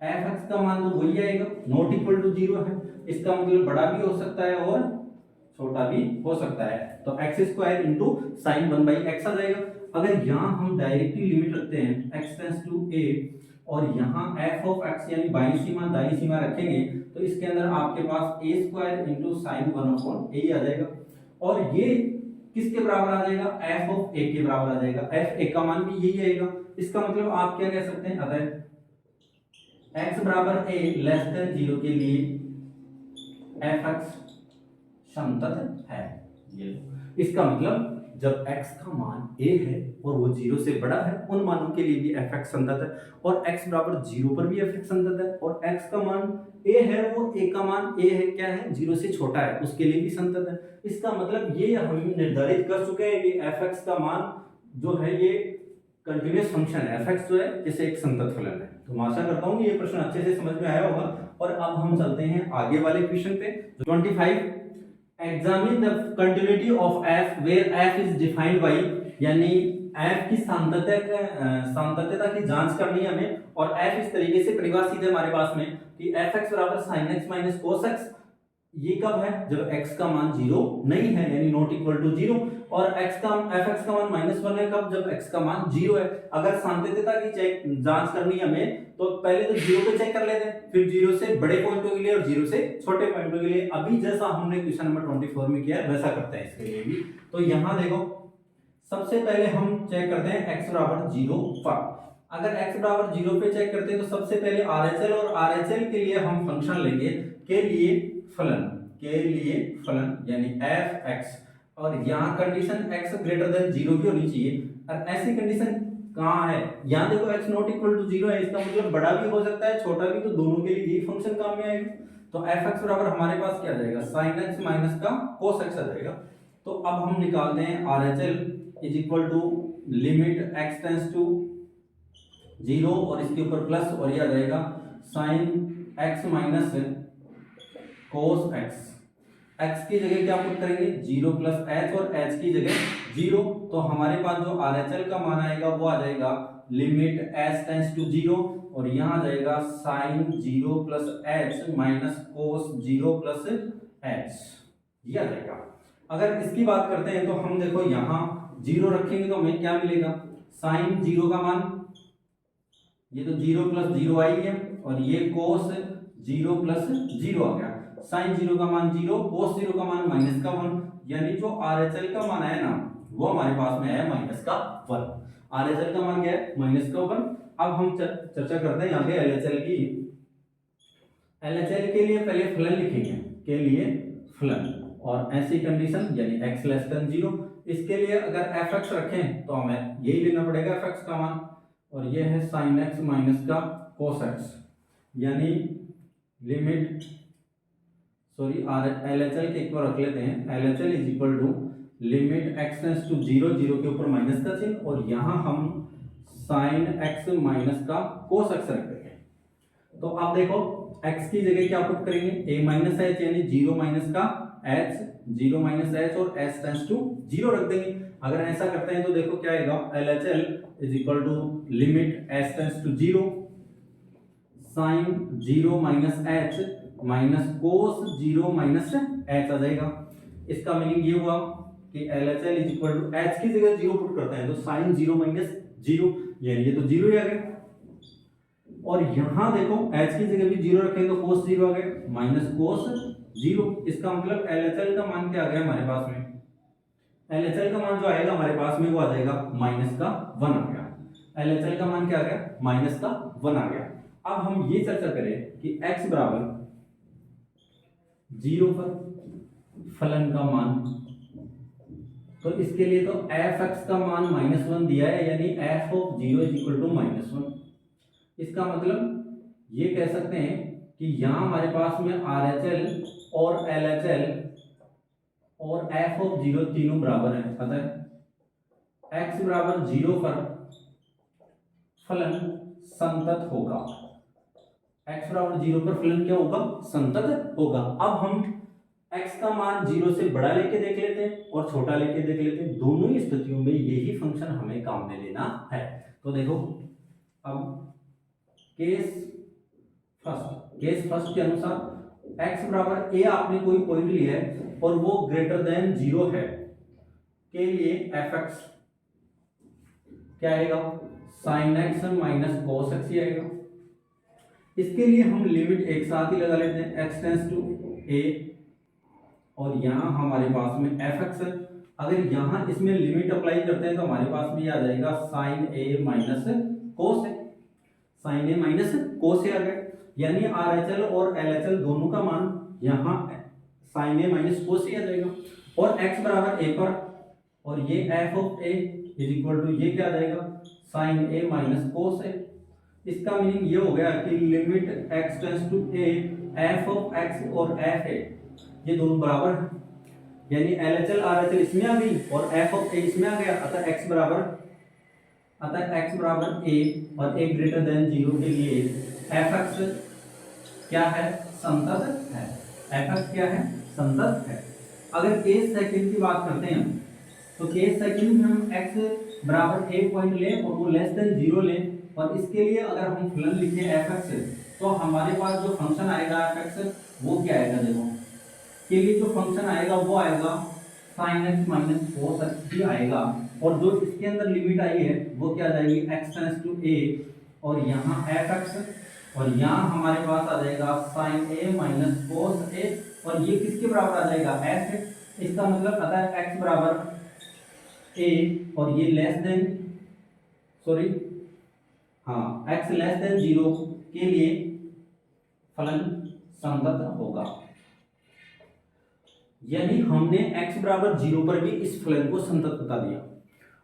f(x) का मान तो वही आएगा, नॉट इक्वल टू जीरो है, इसका मतलब बड़ा भी हो सकता है और छोटा भी हो सकता है, तो x square into sine 1/x आ जाएगा। अगर यहाँ हम डायरेक्टली लिमिट रखते हैं x टेंस टू a और यहाँ f ऑफ x यानी बाईं सीमा दाईं सीमा रखेंगे, तो इसके अंदर आपके पास a square into sine 1/a आ जाएगा, और ये किसके बराबर आ जाएगा, f ऑफ a के बराबर आ जाएगा, f a का मान भी यही आएगा। इसका मतलब आप क्या कह सकते हैं, अगर x बराबर a लेस देन जीरो के लिए f(x) समतल है, ये इसका मतलब जब x का मान a है और वो जीरो से बड़ा है, उन मानों के लिए भी f(x) संतत है, और x बराबर जीरो पर भी f(x) संतत है, और x का मान a है वो a का मान a है क्या है, जीरो से छोटा है, उसके लिए भी संतत है। इसका मतलब ये हम निर्धारित कर चुके हैं कि f(x) का मान जो है ये कंटीन्यूअस फंक्शन है, f(x) जो है जैसे एक संतत फलन है। तो मैं आशा करता हूँ कि ये प्रश्न अच्छे से समझ में आया होगा, और अब हम चलते हैं आगे वाले क्वेश्चन पे। 25 examine the continuity of f where f is defined by, यानी f की सांतत्यता की जांच करनी है हमें, और f इस तरीके से परिभाषित है हमारे पास में कि f(x) बराबर sin x minus cos x। ये कब है, जब x का मान जीरो नहीं है यानी नॉट इक्वल टू जीरो, और f(x) का मान -1 है कब, जब x का मान जीरो है। अगर सांतत्यता की जांच करनी है हमें, तो पहले तो जीरो पे चेक कर लेते हैं, फिर जीरो से बड़े पॉइंटों के लिए और जीरो से छोटे पॉइंटों के लिए, अभी जैसा हमने क्वेश्चन नंबर 24 में किया है वैसा करते हैं इसके लिए भी। तो यहाँ देखो सबसे पहले हम चेक करते हैं x बराबर जीरो पर। अगर x बराबर जीरो पे चेक करते हैं तो सबसे पहले RHL, और RHL के लिए हम फंक्शन लेंगे के लिए फलन यानी f(x), और यहाँ condition x greater than zero की होनी चाहिए, और ऐसी कंडीशन कहाँ है, यहाँ देखो x not equal to zero है, इसका मतलब बड़ा भी हो सकता है छोटा भी, तो दोनों के लिए यही फंक्शन काम में आएगा। तो f(x) बराबर हमारे पास क्या आ जाएगा, sin x माइनस का cos x आ जाएगा। तो अब हम निकालते हैं RHL is equal to limit x tends to zero और इसके ऊपर प्लस, और ये आ जाएगा sin x minus cos x। x की जगह क्या पुट करेंगे, जीरो प्लस h, और h की जगह जीरो, तो हमारे पास जो RHL का मान आएगा वो आ जाएगा limit s tends to zero, और यहाँ आ जाएगा sine zero plus h minus cos zero plus h, ये आ जाएगा। अगर इसकी बात करते हैं तो हम देखो यहाँ जीरो रखेंगे तो हमें क्या मिलेगा, साइन जीरो का मान, ये तो जीरो प्लस जीरो आई है, और ये कोस जीरो प्लस जीरो आ गया, साइन जीरो का मान जीरो, कोस जीरो का मान माइनस का 1, यानी जो RHL का मान है ना वो हमारे पास में है माइनस का 1। RHL का मान क्या है, माइनस का 1। अब हम चर्चा करते हैं यहाँ पे LHL की। LHL के लिए पहले फलन लिखेंगे, के लिए फलन, और ऐसी कंडीशन यानी x लेस देन जीरो, इसके लिए अगर f(x) रखें तो हमें यही लेना पड़ेगा f(x) का मान, और ये है sin x माइनस का cos x, यानी लिमिट LHL के एक बार रख लेते हैं, LHL is equal to limit x tends to zero, zero के ऊपर माइनस का चिन्ह, और यहाँ हम sin x माइनस का cos x रख देंगे। तो अब देखो x की जगह क्या पुट करेंगे, a माइनस h यानी जीरो माइनस का h, जीरो माइनस h, और s टेंस टू जीरो रख देंगे। अगर ऐसा करते हैं तो देखो क्या आएगा, LHL is equal to limit s tends to zero sine zero minus h minus cos zero minus h आ जाएगा। इसका मीनिंग ये हुआ कि LHL is equal to h की जगह जीरो पुट करते हैं तो साइन जीरो माइनस जीरो, यानी ये तो जीरो ही आ गया, और यहाँ देखो h की जगह भी जीरो रखेंगे तो कोस जीरो आ गया, माइनस कोस जीरो। इसका मतलब LHL का मान क्या आ गया हमारे पास में, LHL का मान जो आएगा हमारे पास में वो आ जाएगा माइनस का 1 आ गया। LHL का मान क्या आ गया, माइनस का 1 आ गया। अब हम ये चर्चा करें कि x बराबर जीरो पर फलन का मान, तो इसके लिए तो f(x) का मान -1 दिया है, यानी f of zero is equal to -1। इसका मतलब ये कह सकते हैं कि यहाँ हमारे पास में RHL और LHL और f ऑफ जीरो तीनों बराबर है, अतः x बराबर जीरो पर फलन संतत होगा। x बराबर 0 पर फलन क्या होगा, संतत होगा। अब हम x का मान 0 से बड़ा लेके देख लेते हैं और छोटा लेके देख लेते हैं। दोनों ही स्थितियों में यही फंक्शन हमें काम में लेना है। तो देखो अब केस फर्स्ट के अनुसार x बराबर a आपने कोई पॉइंट लिया है और वो ग्रेटर देन 0 है के लिए fx क्या आएगा, sin x minus cos x ही आएगा। इसके लिए हम लिमिट एक साथ ही लगा लेते हैं, x टेंस टू a और यहाँ हमारे पास में fx है। अगर यहाँ इसमें लिमिट अप्लाई करते हैं तो हमारे पास में आ जाएगा sin a minus cos a, sin a minus cos a आ गया। यानी RHL और LHL दोनों का मान यहाँ sin a minus cos a आ जाएगा। और x बराबर a पर और ये f of a is equal to ये क्या आ जाएगा, sin a minus cos a। इसका मीनिंग ये हो गया कि limit x tends to a f of x और f a ये दोनों बराबर हैं, यानी LHL RHL इसमें आ गई और f ऑफ a इसमें आ गया। अतः x बराबर a और a ग्रेटर देन 0 के लिए fx क्या है, संतत है। fx क्या है, संतत है। अगर केस सेकंड की बात करते हैं तो केस सेकंड में हम x बराबर a पॉइंट लें और वो लेस देन 0 लें और इसके लिए अगर हम फलन लिखें fx तो हमारे पास जो फंक्शन आएगा fx वो क्या आएगा, देखो के लिए जो फंक्शन आएगा वो आएगा sin x minus cos x ही आएगा। और जो इसके अंदर लिमिट आई है वो क्या आ जाएगी, x टेंस टू a और यहाँ fx और यहाँ हमारे पास आ जाएगा sin a minus cos a और ये किसके बराबर आ जाएगा, f। इसका मतलब अगर x बराबर a और ये less than x less than 0 के लिए फलन संगत होगा। यानी हमने x बराबर 0 पर भी इस फलन को संतत बता दिया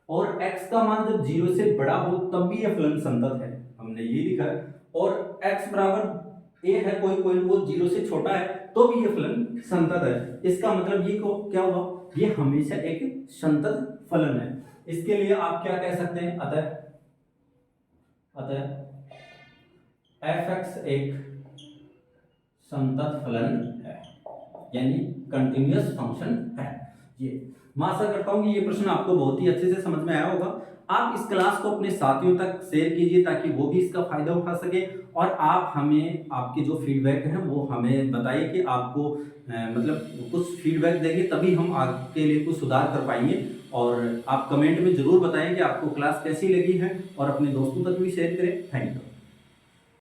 और x का मान जब 0 से बड़ा हो तब भी यह फलन संतत है, हमने ये लिखा है। और x बराबर a है कोई पॉइंट वो 0 से छोटा है तो भी यह फलन संतत है। इसका मतलब ये को क्या हुआ, ये हमेशा एक संतत फलन है। इसके लिए आप क्या कह सकते हैं, अतः fx एक संतत फलन है यानी कंटिन्यूअस फंक्शन है। ये मैं आशा करता हूं कि ये प्रश्न आपको बहुत ही अच्छे से समझ में आया होगा। आप इस क्लास को अपने साथियों तक शेयर कीजिए ताकि वो भी इसका फायदा उठा सके और आप हमें आपके जो फीडबैक है वो हमें बताइए कि आपको मतलब कुछ फीडबैक देंगे तभी हम आपके लिए कुछ सुधार कर पाएंगे। और आप कमेंट में जरूर बताएं कि आपको क्लास कैसी लगी है और अपने दोस्तों तक भी शेयर करें। Thank you.